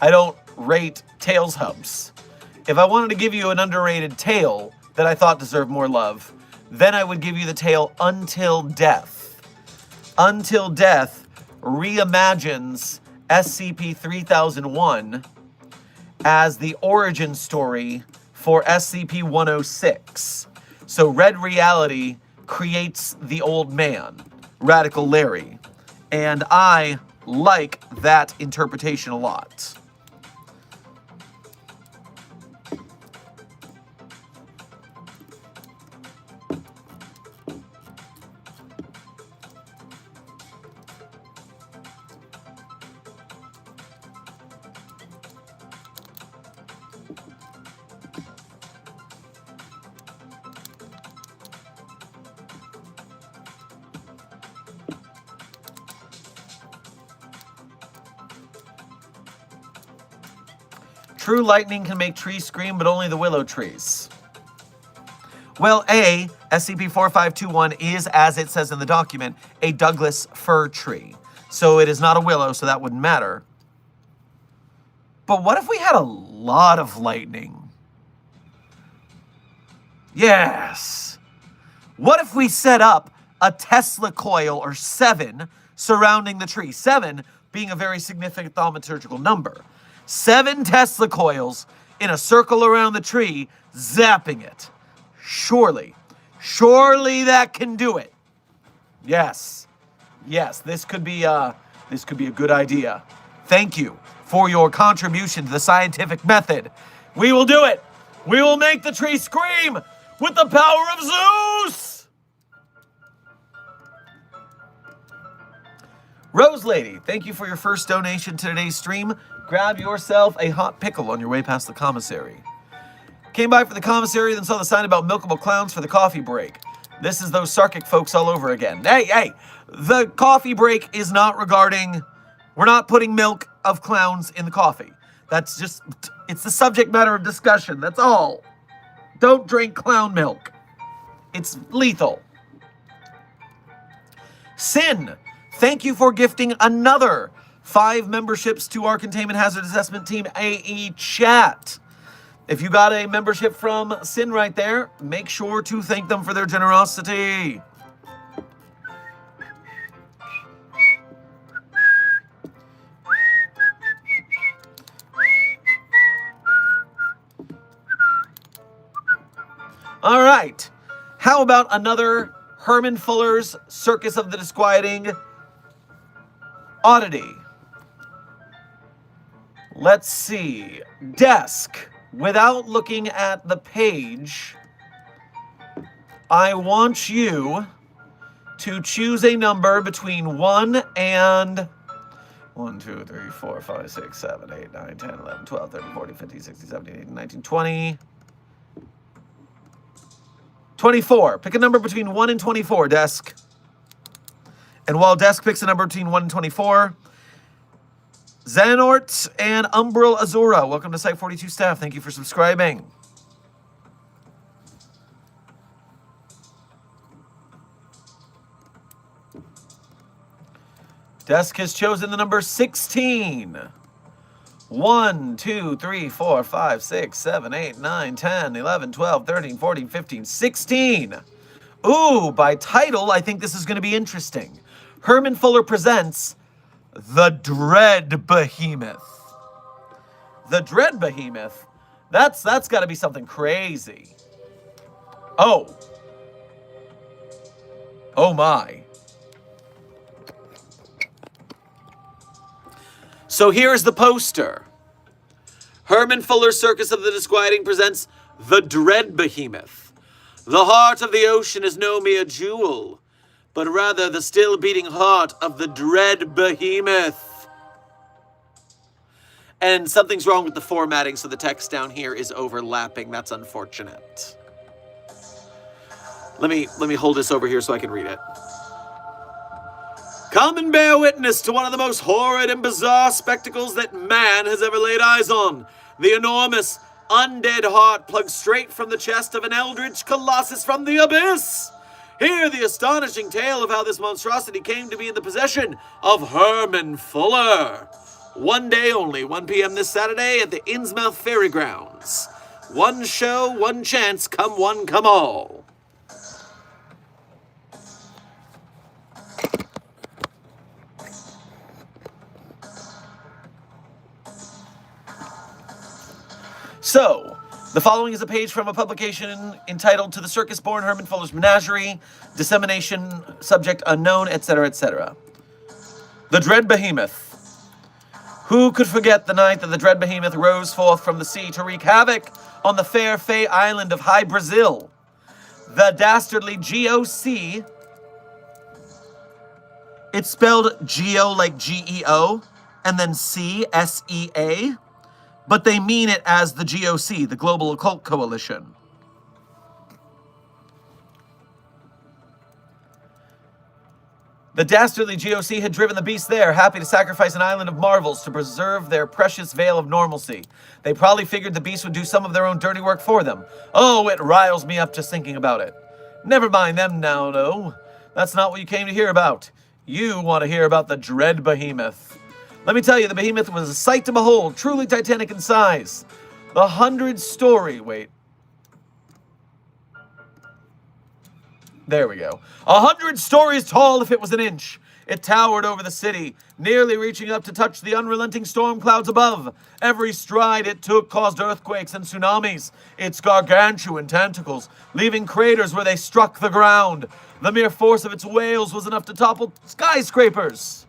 I don't rate Tails hubs. If I wanted to give you an underrated tail that I thought deserved more love, then I would give you the tale Until Death. Until Death reimagines SCP-3001 as the origin story for SCP-106. So Red Reality creates the old man, Radical Larry. And I like that interpretation a lot. True lightning can make trees scream, but only the willow trees. Well, A, SCP-4521 is, as it says in the document, a Douglas fir tree. So it is not a willow, so that wouldn't matter. But what if we had a lot of lightning? Yes. What if we set up a Tesla coil, or 7, surrounding the tree? 7 being a very significant thaumaturgical number. 7 Tesla coils in a circle around the tree, zapping it. Surely that can do it. Yes, this could be a good idea. Thank you for your contribution to the scientific method. We will do it. We will make the tree scream with the power of Zeus. Rose Lady, thank you for your first donation to today's stream. Grab yourself a hot pickle on your way past the commissary. Came by for the commissary, then saw the sign about milkable clowns for the coffee break. This is those Sarkic folks all over again. Hey, the coffee break is not regarding, we're not putting milk of clowns in the coffee. That's just, it's the subject matter of discussion, that's all. Don't drink clown milk. It's lethal. Sin, thank you for gifting another 5 memberships to our Containment Hazard Assessment Team AE chat. If you got a membership from Sin right there, make sure to thank them for their generosity. All right. How about another Herman Fuller's Circus of the Disquieting oddity? Let's see. Desk. Without looking at the page, I want you to choose a number between 1 and 1, 2, 3, 4, 5, 6, 7, 8, 9, 10, 11, 12, 13, 14, 15, 16, 17, 18, 19, 20, 24. Pick a number between 1 and 24, Desk. And while Desk picks a number between 1 and 24, Xanort and Umbral Azura, welcome to Site 42 staff. Thank you for subscribing. Desk has chosen the number 16. 1, 2, 3, 4, 5, 6, 7, 8, 9, 10, 11, 12, 13, 14, 15, 16. Ooh, by title, I think this is going to be interesting. Herman Fuller presents The Dread Behemoth. The Dread Behemoth? That's got to be something crazy. Oh. Oh my. So here's the poster. Herman Fuller's Circus of the Disquieting presents The Dread Behemoth. The heart of the ocean is no mere jewel, but rather the still-beating heart of the Dread Behemoth. And something's wrong with the formatting, so the text down here is overlapping. That's unfortunate. Let me hold this over here so I can read it. Come and bear witness to one of the most horrid and bizarre spectacles that man has ever laid eyes on. The enormous, undead heart plugged straight from the chest of an eldritch colossus from the abyss. Hear the astonishing tale of how this monstrosity came to be in the possession of Herman Fuller. One day only, 1 p.m. this Saturday at the Innsmouth Ferry Grounds. One show, one chance, come one, come all. So, the following is a page from a publication entitled To the Circus-Born Herman Fuller's Menagerie, Dissemination, Subject Unknown, etc., etc. The Dread Behemoth. Who could forget the night that the Dread Behemoth rose forth from the sea to wreak havoc on the fair Fey island of High Brazil? The dastardly G-O-C, it's spelled Geo like G-E-O, and then C, S-E-A, but they mean it as the GOC, the Global Occult Coalition. The dastardly GOC had driven the beast there, happy to sacrifice an island of marvels to preserve their precious veil of normalcy. They probably figured the beast would do some of their own dirty work for them. Oh, it riles me up just thinking about it. Never mind them now, though. That's not what you came to hear about. You want to hear about the Dread Behemoth. Let me tell you, the behemoth was a sight to behold, truly titanic in size. The 100-story, wait. There we go. 100 stories tall if it was an inch. It towered over the city, nearly reaching up to touch the unrelenting storm clouds above. Every stride it took caused earthquakes and tsunamis, its gargantuan tentacles leaving craters where they struck the ground. The mere force of its wails was enough to topple skyscrapers.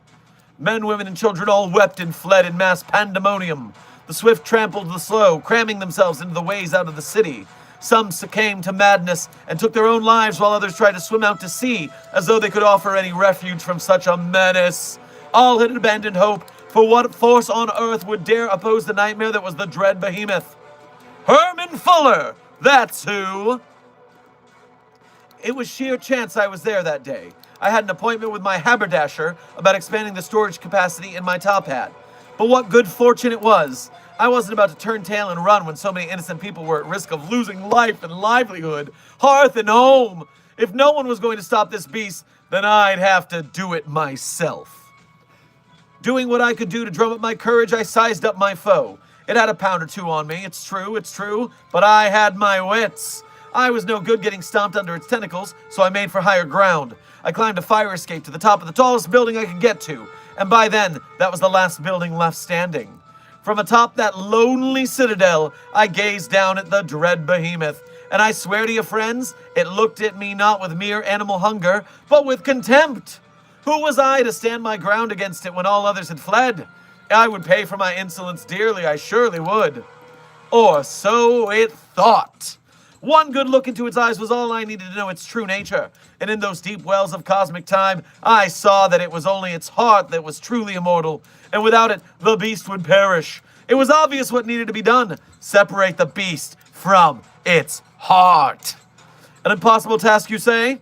Men, women, and children all wept and fled in mass pandemonium. The swift trampled the slow, cramming themselves into the ways out of the city. Some succumbed to madness and took their own lives while others tried to swim out to sea as though they could offer any refuge from such a menace. All had abandoned hope, for what force on earth would dare oppose the nightmare that was the Dread Behemoth? Herman Fuller, that's who! It was sheer chance I was there that day. I had an appointment with my haberdasher about expanding the storage capacity in my top hat. But what good fortune it was. I wasn't about to turn tail and run when so many innocent people were at risk of losing life and livelihood, hearth and home. If no one was going to stop this beast, then I'd have to do it myself. Doing what I could do to drum up my courage, I sized up my foe. It had a pound or two on me, it's true, but I had my wits. I was no good getting stomped under its tentacles, so I made for higher ground. I climbed a fire escape to the top of the tallest building I could get to, and by then, that was the last building left standing. From atop that lonely citadel, I gazed down at the dread behemoth, and I swear to you friends, it looked at me not with mere animal hunger, but with contempt. Who was I to stand my ground against it when all others had fled? I would pay for my insolence dearly, I surely would. Or so it thought. One good look into its eyes was all I needed to know its true nature, and in those deep wells of cosmic time, I saw that it was only its heart that was truly immortal, and without it, the beast would perish. It was obvious what needed to be done. Separate the beast from its heart. An impossible task, you say?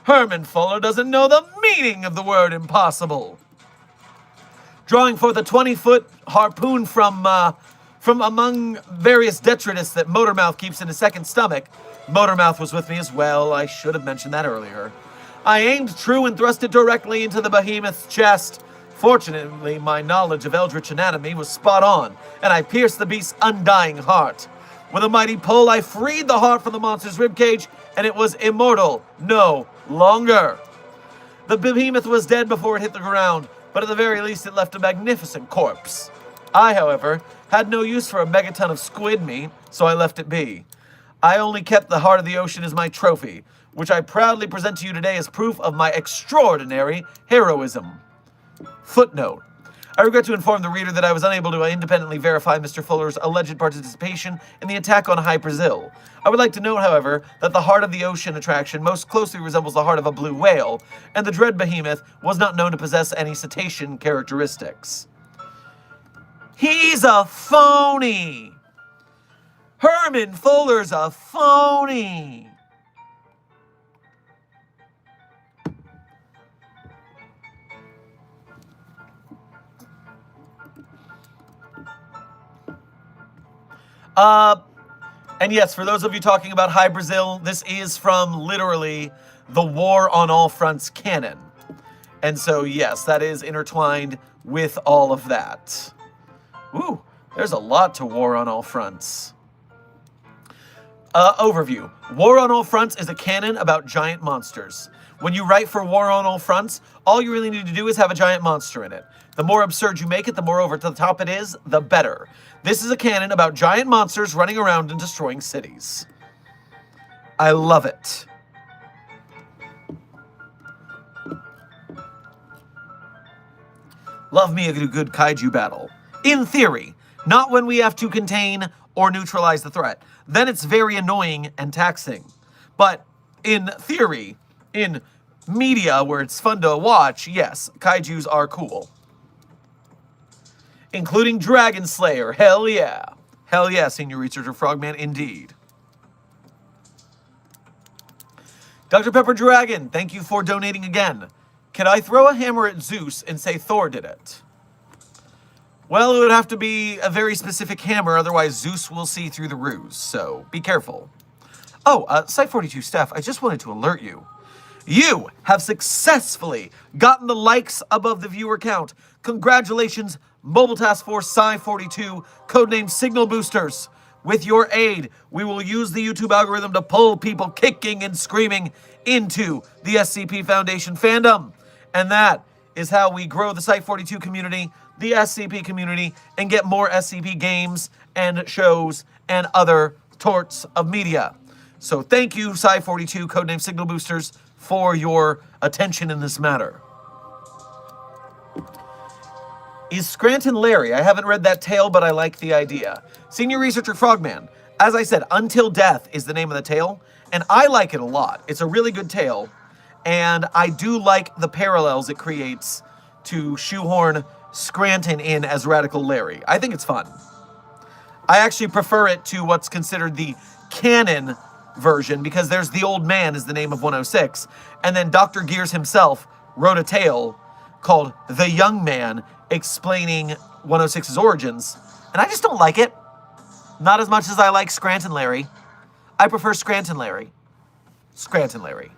Herman Fuller doesn't know the meaning of the word impossible. Drawing forth a 20-foot harpoon from among various detritus that Motormouth keeps in his second stomach. Motormouth was with me as well, I should have mentioned that earlier. I aimed true and thrust it directly into the behemoth's chest. Fortunately, my knowledge of eldritch anatomy was spot on, and I pierced the beast's undying heart. With a mighty pull, I freed the heart from the monster's ribcage, and it was immortal no longer. The behemoth was dead before it hit the ground, but at the very least it left a magnificent corpse. I, however, had no use for a megaton of squid meat, so I left it be. I only kept the heart of the ocean as my trophy, which I proudly present to you today as proof of my extraordinary heroism. Footnote. I regret to inform the reader that I was unable to independently verify Mr. Fuller's alleged participation in the attack on High Brazil. I would like to note, however, that the heart of the ocean attraction most closely resembles the heart of a blue whale, and the dread behemoth was not known to possess any cetacean characteristics. He's a phony! Herman Fuller's a phony! And yes, for those of you talking about High Brazil, this is from literally the War on All Fronts canon. And so, yes, that is intertwined with all of that. Ooh, there's a lot to War on All Fronts. Overview. War on All Fronts is a canon about giant monsters. When you write for War on All Fronts, all you really need to do is have a giant monster in it. The more absurd you make it, the more over the top it is, the better. This is a canon about giant monsters running around and destroying cities. I love it. Love me a good kaiju battle. In theory, not when we have to contain or neutralize the threat. Then it's very annoying and taxing. But in theory, in media where it's fun to watch, yes, kaijus are cool. Including Dragon Slayer, hell yeah. Hell yeah, Senior Researcher Frogman, indeed. Dr. Pepper Dragon, thank you for donating again. Can I throw a hammer at Zeus and say Thor did it? Well, it would have to be a very specific hammer, otherwise Zeus will see through the ruse, so be careful. Oh, Site42 staff, I just wanted to alert you. You have successfully gotten the likes above the viewer count. Congratulations, Mobile Task Force Sci-42, codenamed Signal Boosters. With your aid, we will use the YouTube algorithm to pull people kicking and screaming into the SCP Foundation fandom. And that is how we grow the Site-42 community, the SCP community, and get more SCP games and shows and other sorts of media. So thank you, Sci-42, codenamed Signal Boosters, for your attention in this matter. Is Scranton Larry? I haven't read that tale, but I like the idea. Senior Researcher Frogman. As I said, Until Death is the name of the tale, and I like it a lot. It's a really good tale, and I do like the parallels it creates to shoehorn Scranton in as Radical Larry. I think it's fun. I actually prefer it to what's considered the canon version, because there's The Old Man is the name of 106, and then Dr. Gears himself wrote a tale called The Young Man, explaining 106's origins, and I just don't like it. Not as much as I like Scranton Larry. I prefer Scranton Larry. Scranton Larry.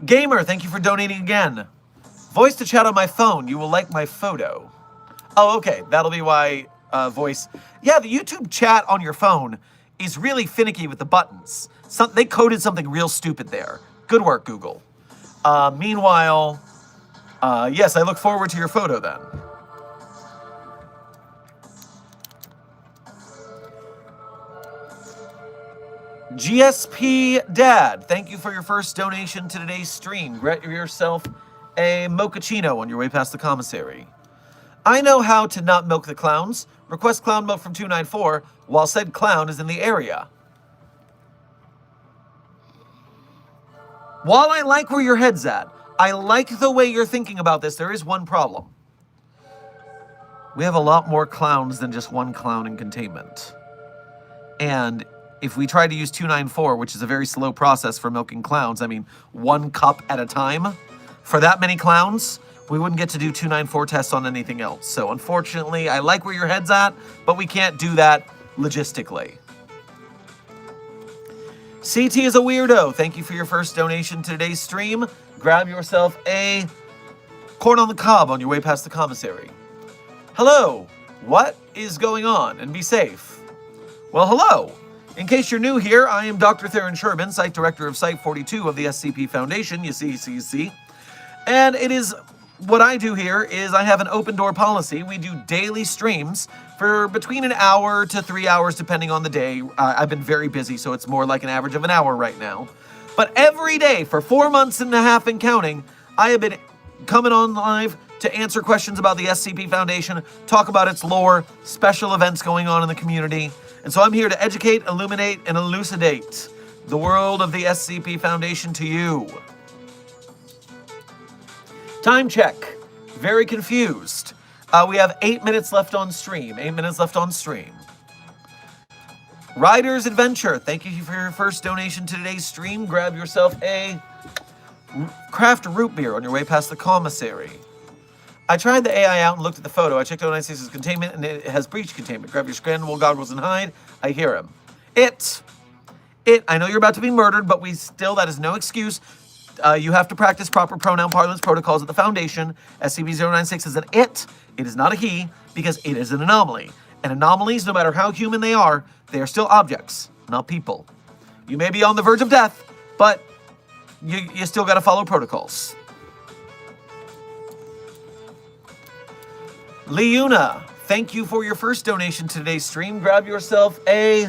Gamer, thank you for donating again. Voice to chat on my phone. You will like my photo. Oh, okay. That'll be why voice. Yeah, the YouTube chat on your phone is really finicky with the buttons. They coded something real stupid there. Good work, Google. Meanwhile, yes, I look forward to your photo then. GSP Dad, thank you for your first donation to today's stream. Get yourself a mochaccino on your way past the commissary. I know how to not milk the clowns. Request clown milk from 294 while said clown is in the area. While I like where your head's at, I like the way you're thinking about this, there is one problem. We have a lot more clowns than just one clown in containment. And if we try to use 294, which is a very slow process for milking clowns, I mean, 1 cup at a time, for that many clowns, we wouldn't get to do 294 tests on anything else. So unfortunately, I like where your head's at, but we can't do that logistically. CT is a weirdo. Thank you for your first donation to today's stream. Grab yourself a corn on the cob on your way past the commissary. Hello, what is going on? And be safe. Well, hello. In case you're new here, I am Dr. Theron Sherman, Site Director of Site 42 of the SCP Foundation. You see. And it is, what I do here is I have an open door policy. We do daily streams for between an hour to 3 hours, depending on the day. I've been very busy, so it's more like an average of an hour right now. But every day for 4 months and a half and counting, I have been coming on live to answer questions about the SCP Foundation, talk about its lore, special events going on in the community. And so I'm here to educate, illuminate, and elucidate the world of the SCP Foundation to you. Time check. Very confused. We have 8 minutes left on stream. 8 minutes left on stream. Rider's Adventure, thank you for your first donation to today's stream. Grab yourself a craft root beer on your way past the commissary. I tried the AI out and looked at the photo. I checked out 96's containment, and it has breach containment. Grab your scannable goggles and hide. I hear him. I know you're about to be murdered, but that is no excuse. You have to practice proper pronoun parlance protocols at the Foundation. SCP-096 is an it. It is not a he, because it is an anomaly. And anomalies, no matter how human they are still objects, not people. You may be on the verge of death, but you still got to follow protocols. Leuna, thank you for your first donation to today's stream. Grab yourself a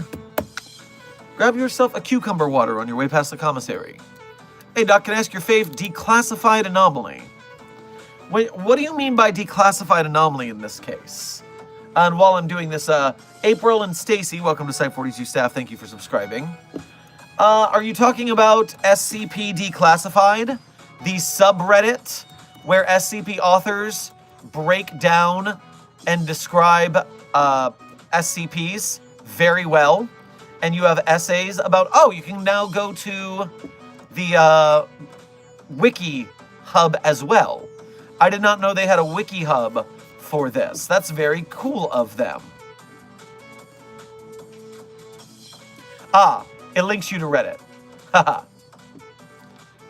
cucumber water on your way past the commissary. Hey, Doc, can I ask your fave declassified anomaly? Wait, what do you mean by declassified anomaly in this case? And while I'm doing this, April and Stacy, welcome to Site 42 staff. Thank you for subscribing. Are you talking about SCP Declassified, the subreddit where SCP authors break down and describe SCPs very well, and you have essays about, you can now go to the wiki hub as well. I did not know they had a wiki hub for this. That's very cool of them. It links you to Reddit. Haha.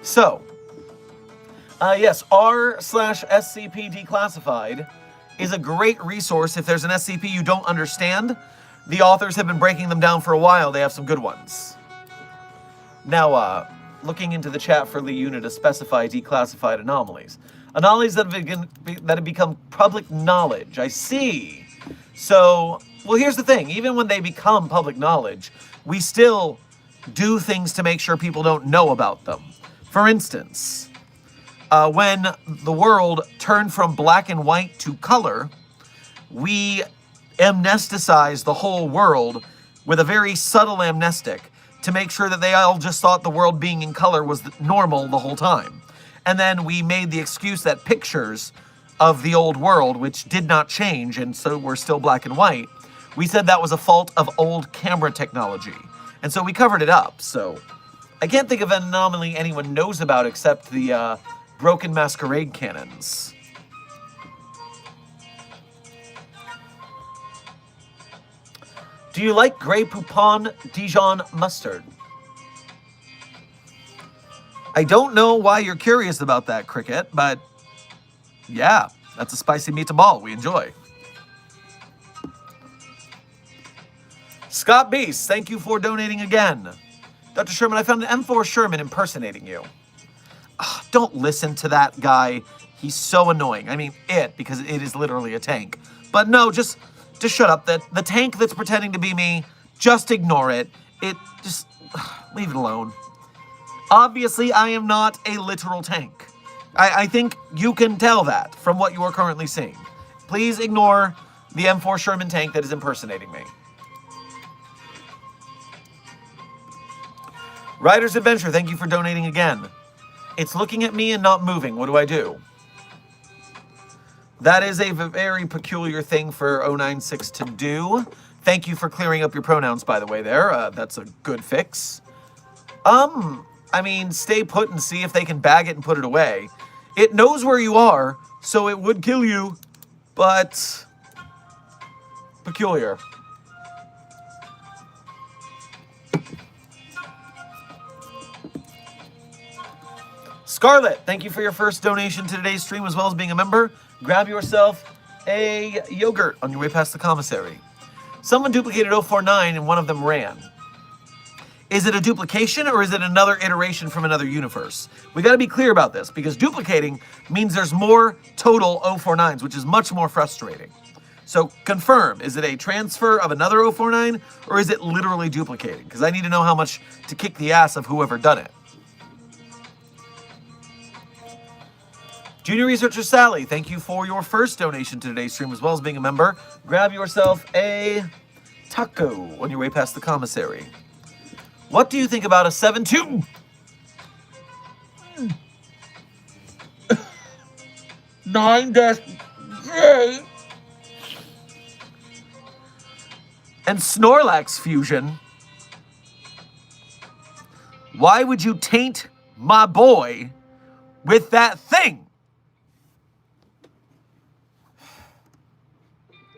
So, yes, r/SCP Declassified is a great resource if there's an SCP you don't understand. The authors have been breaking them down for a while. They have some good ones. Now, looking into the chat for Leuna to specify declassified anomalies. Anomalies that have become public knowledge. I see. So, well, here's the thing. Even when they become public knowledge, we still do things to make sure people don't know about them. For instance, when the world turned from black and white to color, we amnesticized the whole world with a very subtle amnestic to make sure that they all just thought the world being in color was normal the whole time. And then we made the excuse that pictures of the old world, which did not change and so were still black and white, We said that was a fault of old camera technology. And so we covered it up. So I can't think of an anomaly anyone knows about except the broken masquerade cannons. Do you like Grey Poupon Dijon mustard? I don't know why you're curious about that, Cricket, but yeah, that's a spicy meatball we enjoy. Scott Beast, thank you for donating again. Dr. Sherman, I found an M4 Sherman impersonating you. Ugh, don't listen to that guy. He's so annoying. I mean, because it is literally a tank. But no, just shut up. The tank that's pretending to be me, just ignore it. Leave it alone. Obviously, I am not a literal tank. I think you can tell that from what you are currently seeing. Please ignore the M4 Sherman tank that is impersonating me. Rider's Adventure, thank you for donating again. It's looking at me and not moving. What do I do? That is a very peculiar thing for 096 to do. Thank you for clearing up your pronouns, by the way, there. That's a good fix. I mean, stay put and see if they can bag it and put it away. It knows where you are, so it would kill you, but peculiar. Scarlett, thank you for your first donation to today's stream as well as being a member. Grab yourself a yogurt on your way past the commissary. Someone duplicated 049 and one of them ran. Is it a duplication or is it another iteration from another universe? We got to be clear about this because duplicating means there's more total 049s, which is much more frustrating. So confirm, is it a transfer of another 049 or is it literally duplicating? Because I need to know how much to kick the ass of whoever done it. Junior Researcher Sally, thank you for your first donation to today's stream as well as being a member. Grab yourself a taco on your way past the commissary. What do you think about a 7-2? 9-J and Snorlax fusion? Why would you taint my boy with that thing?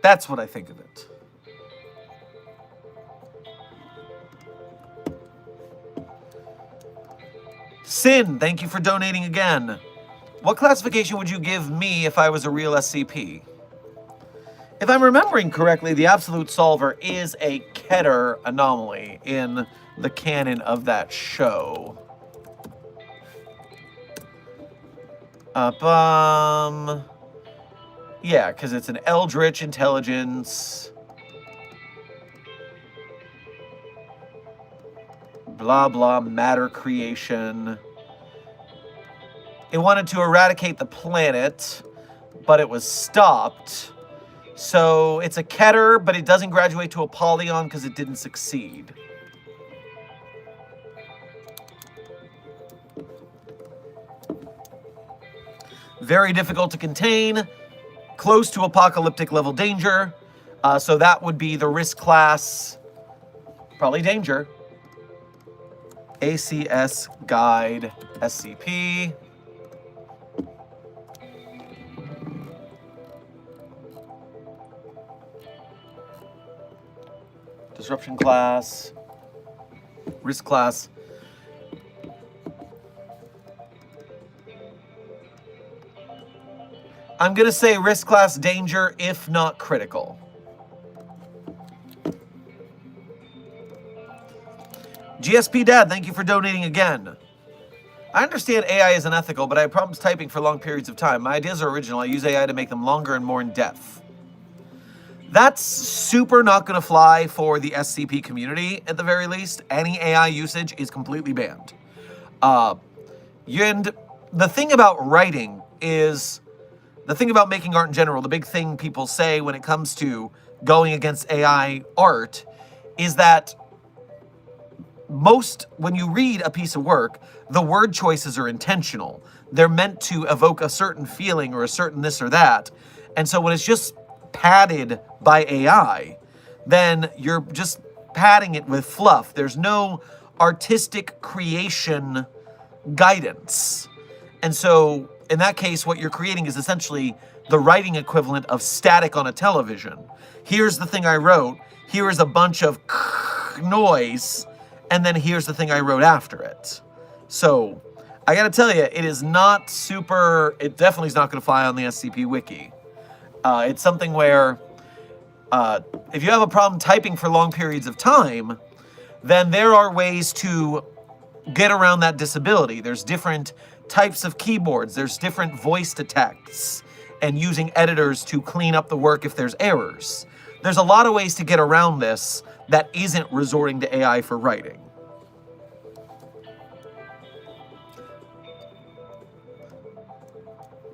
That's what I think of it. Sin, thank you for donating again. What classification would you give me if I was a real SCP? If I'm remembering correctly, the Absolute Solver is a Keter anomaly in the canon of that show. Yeah, because it's an Eldritch intelligence. Blah, blah, matter creation. It wanted to eradicate the planet, but it was stopped. So it's a Keter, but it doesn't graduate to a Polygon because it didn't succeed. Very difficult to contain. Close to apocalyptic level danger. So that would be the risk class. Probably danger. ACS Guide SCP. Disruption class. Risk class. I'm going to say risk class danger, if not critical. GSP Dad, thank you for donating again. I understand AI is unethical, but I have problems typing for long periods of time. My ideas are original. I use AI to make them longer and more in-depth. That's super not going to fly for the SCP community, at the very least. Any AI usage is completely banned. And the thing about writing is... The thing about making art in general, the big thing people say when it comes to going against AI art is that when you read a piece of work, the word choices are intentional. They're meant to evoke a certain feeling or a certain this or that. And so when it's just padded by AI, then you're just padding it with fluff. There's no artistic creation guidance. And so in that case, what you're creating is essentially the writing equivalent of static on a television. Here's the thing I wrote, here is a bunch of noise, and then here's the thing I wrote after it. So I gotta tell you, it is not super, it definitely is not gonna fly on the SCP Wiki. It's something where if you have a problem typing for long periods of time, then there are ways to get around that disability. There's different types of keyboards, there's different voice to text, and using editors to clean up the work if there's errors. There's a lot of ways to get around this that isn't resorting to AI for writing.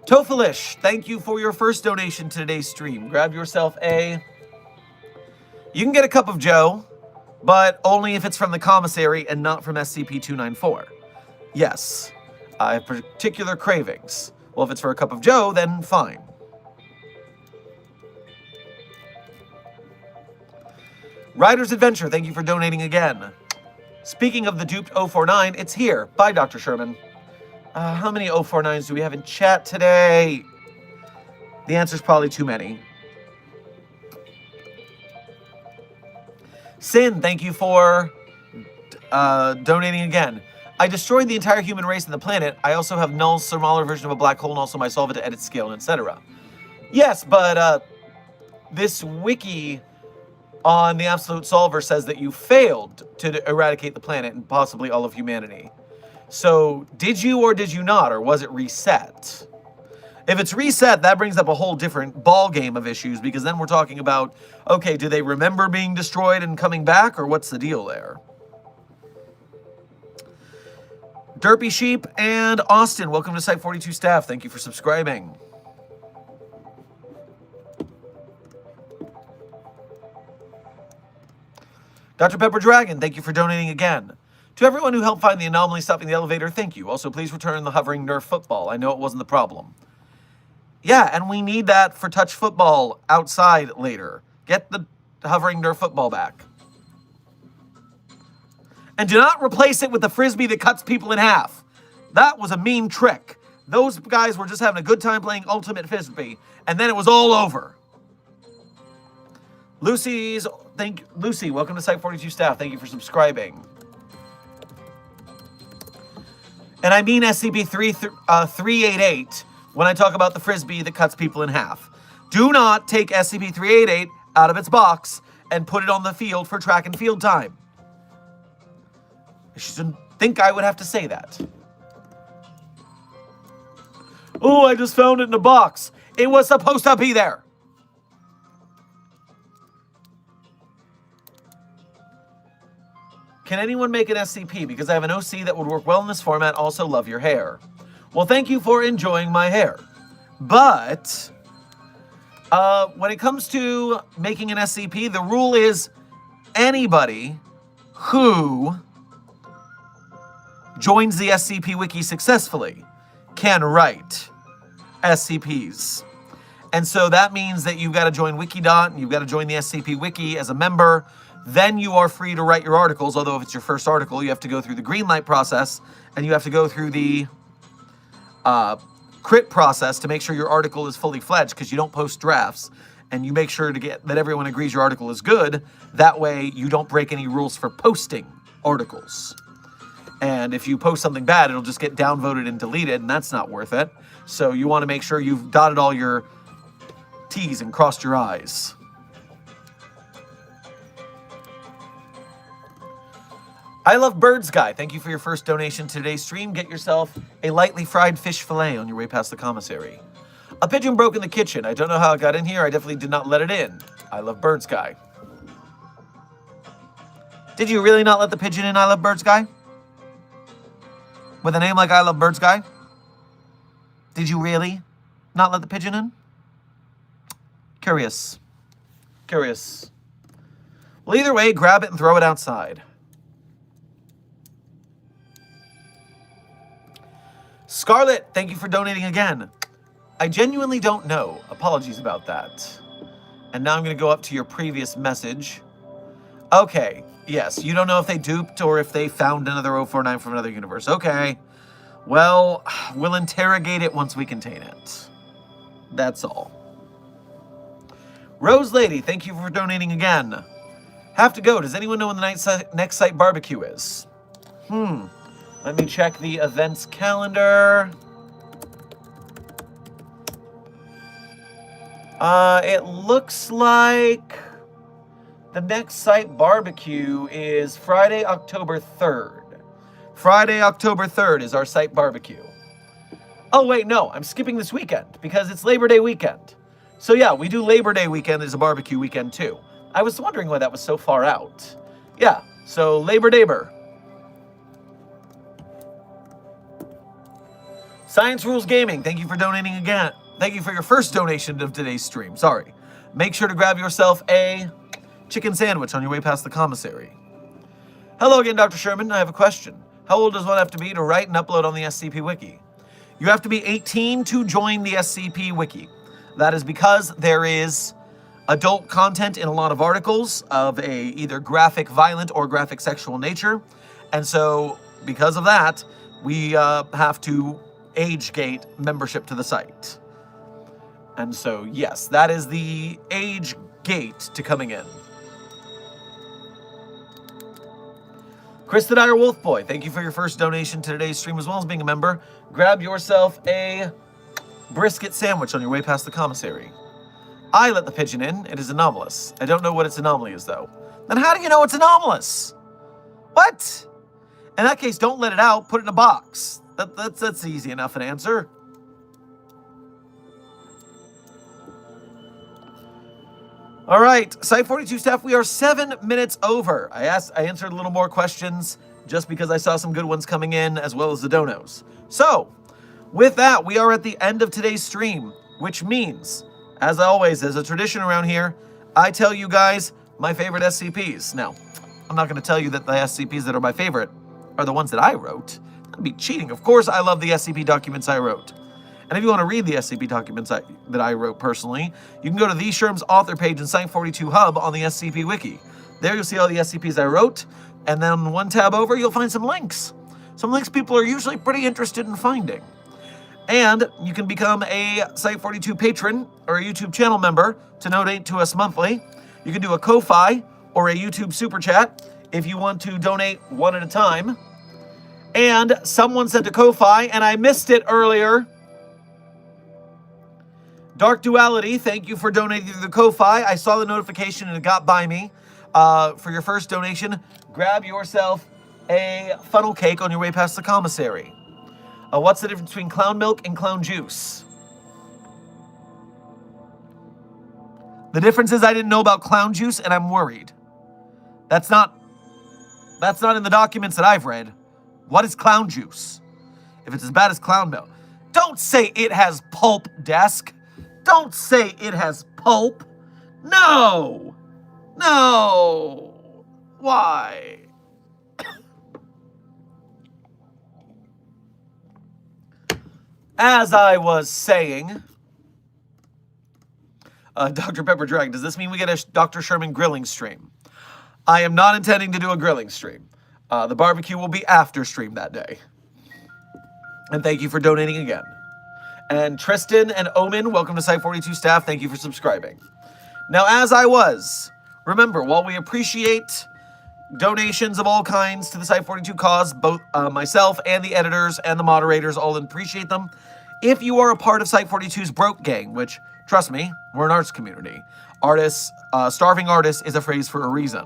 Tofalish, thank you for your first donation to today's stream. Grab yourself a... You can get a cup of joe, but only if it's from the commissary and not from SCP-294. Yes, I have particular cravings. Well, if it's for a cup of joe, then fine. Rider's Adventure, thank you for donating again. Speaking of the duped 049, it's here. Bye, Dr. Sherman. How many 049s do we have in chat today? The answer's probably too many. Sin, thank you for donating again. I destroyed the entire human race and the planet. I also have null smaller version of a black hole and also my solve it to edit scale, etc. Yes, but this wiki on the Absolute Solver says that you failed to eradicate the planet and possibly all of humanity. So, did you or did you not, or was it reset? If it's reset, that brings up a whole different ball game of issues, because then we're talking about, okay, do they remember being destroyed and coming back, or what's the deal there? Derpy Sheep and Austin, welcome to Site 42 staff. Thank you for subscribing. Dr. Pepper Dragon, thank you for donating again. To everyone who helped find the anomaly stopping the elevator, thank you. Also, please return the hovering Nerf football. I know it wasn't the problem. Yeah, and we need that for touch football outside later. Get the hovering Nerf football back. And do not replace it with the frisbee that cuts people in half. That was a mean trick. Those guys were just having a good time playing Ultimate Frisbee, and then it was all over. Lucy, welcome to Site 42 staff. Thank you for subscribing. And I mean SCP-388 when I talk about the frisbee that cuts people in half. Do not take SCP-388 out of its box and put it on the field for track and field time. I shouldn't think I would have to say that. Oh, I just found it in a box. It was supposed to be there. Can anyone make an SCP? Because I have an OC that would work well in this format. Also love your hair. Well, thank you for enjoying my hair. But when it comes to making an SCP, the rule is anybody who joins the SCP Wiki successfully can write SCPs. And so that means that you've got to join Wikidot, and you've got to join the SCP Wiki as a member. Then you are free to write your articles, although if it's your first article, you have to go through the green light process, and you have to go through the crit process to make sure your article is fully fledged, because you don't post drafts, and you make sure to get that everyone agrees your article is good. That way you don't break any rules for posting articles. And if you post something bad, it'll just get downvoted and deleted, and that's not worth it. So you want to make sure you've dotted all your T's and crossed your I's. I Love Birds Guy, thank you for your first donation to today's stream. Get yourself a lightly fried fish fillet on your way past the commissary. A pigeon broke in the kitchen. I don't know how it got in here. I definitely did not let it in. I Love Birds Guy. Did you really not let the pigeon in, I Love Birds Guy? With a name like I Love Birds Guy? Did you really not let the pigeon in? Curious. Curious. Well, either way, grab it and throw it outside. Scarlet, thank you for donating again. I genuinely don't know. Apologies about that. And now I'm going to go up to your previous message. Okay, yes, you don't know if they duped or if they found another 049 from another universe. Okay, well, we'll interrogate it once we contain it. That's all. Rose Lady, thank you for donating again. Have to go. Does anyone know when the next site barbecue is? Let me check the events calendar. It looks like the next site barbecue is Friday, October 3rd. Friday, October 3rd is our site barbecue. Oh, wait, no, I'm skipping this weekend because it's Labor Day weekend. So yeah, we do Labor Day weekend as a barbecue weekend too. I was wondering why that was so far out. Yeah, so Labor Day-ber. Science Rules Gaming, thank you for donating again. Thank you for your first donation of today's stream. Sorry. Make sure to grab yourself a chicken sandwich on your way past the commissary. Hello again, Dr. Sherman. I have a question. How old does one have to be to write and upload on the SCP Wiki? You have to be 18 to join the SCP Wiki. That is because there is adult content in a lot of articles of a either graphic, violent, or graphic sexual nature. And so, because of that, we have to age gate membership to the site. And so, yes, that is the age gate to coming in. Chris the Dire Wolf Boy, thank you for your first donation to today's stream as well as being a member. Grab yourself a brisket sandwich on your way past the commissary. I let the pigeon in. It is anomalous. I don't know what its anomaly is, though. Then how do you know it's anomalous? What? In that case, don't let it out. Put it in a box. That's easy enough an answer. All right, Site 42 staff, we are 7 minutes over. I answered a little more questions just because I saw some good ones coming in, as well as the donos. So, with that, we are at the end of today's stream, which means, as always, as a tradition around here, I tell you guys my favorite SCPs. Now, I'm not going to tell you that the SCPs that are my favorite are the ones that I wrote. That'd be cheating. Of course, I love the SCP documents I wrote. And if you want to read the SCP documents that I wrote personally, you can go to the Sherm's author page in Site 42 Hub on the SCP Wiki. There you'll see all the SCPs I wrote, and then one tab over, you'll find some links. Some links people are usually pretty interested in finding. And you can become a Site 42 patron or a YouTube channel member to donate to us monthly. You can do a Ko-Fi or a YouTube Super Chat if you want to donate one at a time. And someone sent a Ko-Fi, and I missed it earlier. Dark Duality, thank you for donating to the Ko-Fi. I saw the notification and it got by me. For your first donation, grab yourself a funnel cake on your way past the commissary. What's the difference between clown milk and clown juice? The difference is I didn't know about clown juice and I'm worried. That's not in the documents that I've read. What is clown juice? If it's as bad as clown milk. Don't say it has pulp, desk. Don't say it has pulp. No. No. Why? As I was saying, Dr. Pepper Dragon, does this mean we get a Dr. Sherman grilling stream? I am not intending to do a grilling stream. The barbecue will be after stream that day. And thank you for donating again. And Tristan and Omen, welcome to Site 42 staff. Thank you for subscribing. Now, as I was, remember, while we appreciate donations of all kinds to the Site 42 cause, both myself and the editors and the moderators all appreciate them. If you are a part of Site 42's Broke Gang, which, trust me, we're an arts community. Artists, starving artists is a phrase for a reason.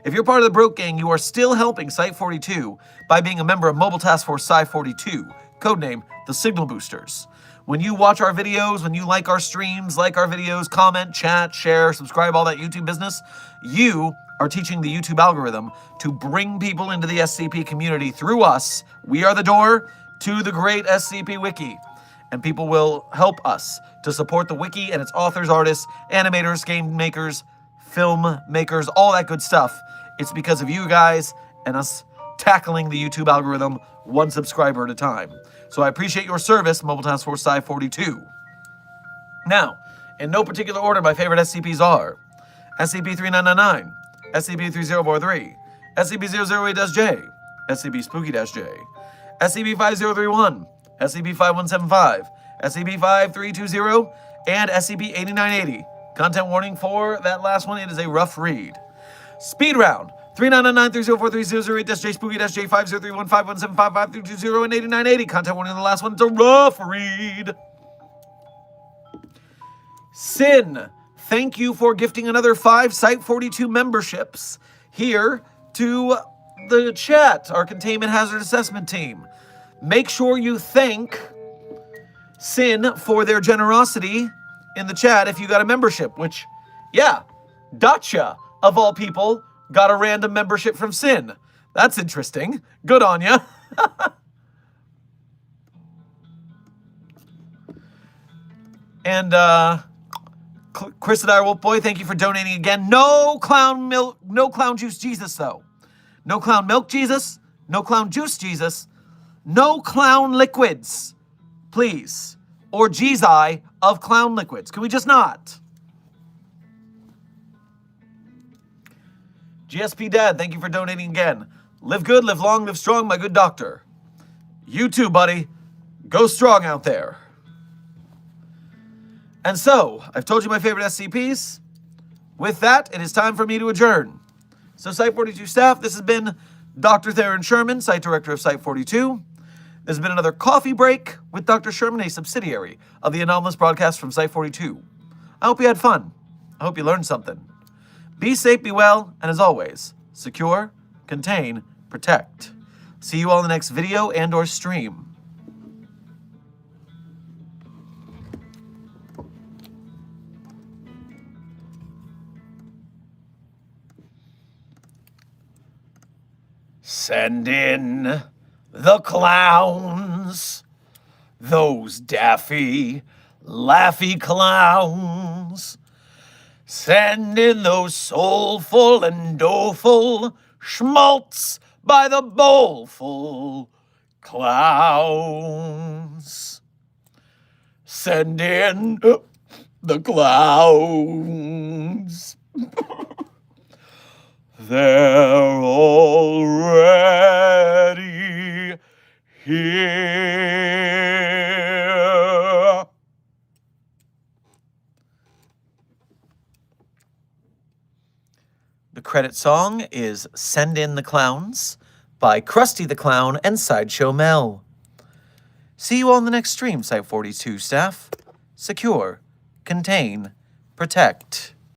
If you're part of the Broke Gang, you are still helping Site 42 by being a member of Mobile Task Force Psi 42, codename the Signal Boosters. When you watch our videos, when you like our streams, like our videos, comment, chat, share, subscribe, all that YouTube business, you are teaching the YouTube algorithm to bring people into the SCP community through us. We are the door to the great SCP Wiki. And people will help us to support the Wiki and its authors, artists, animators, game makers, film makers, all that good stuff. It's because of you guys and us tackling the YouTube algorithm one subscriber at a time. So I appreciate your service, Mobile Task Force Psi 42. Now, In no particular order, my favorite SCPs are SCP-3999, SCP-3043, SCP-008-J, SCP-Spooky-J, SCP-5031, SCP-5175, SCP-5320, and SCP-8980. Content warning for that last one, it is a rough read. Speed round. 3999-304-3008-J, Spooky-J, 5031, 5175, 5320, and 8980. Content warning on the last one, it's a rough read. Sin, thank you for gifting another 5 Site-42 memberships here to the chat, our Containment Hazard Assessment team. Make sure you thank Sin for their generosity in the chat if you got a membership, which, yeah, Dacha, of all people, got a random membership from Sin. That's interesting. Good on ya. And, Chris and I, Wolf Boy, thank you for donating again. No clown milk, no clown juice Jesus, though. No clown milk Jesus, no clown juice Jesus, no clown liquids, please. Or Jesus of clown liquids. Can we just not? GSP Dad, thank you for donating again. Live good, live long, live strong, my good doctor. You too, buddy. Go strong out there. And so, I've told you my favorite SCPs. With that, it is time for me to adjourn. So, Site-42 staff, this has been Dr. Theron Sherman, Site Director of Site-42. There's been another coffee break with Dr. Sherman, a subsidiary of the Anomalous broadcast from Site-42. I hope you had fun. I hope you learned something. Be safe, be well, and as always, secure, contain, protect. See you all in the next video and or stream. Send in the clowns, those daffy, laughy clowns. Send in those soulful and doleful schmaltz by the bowlful clowns. Send in the clowns. They're already here. The credit song is Send In the Clowns by Krusty the Clown and Sideshow Mel. See you on the next stream, Site-42 staff. Secure, contain, protect.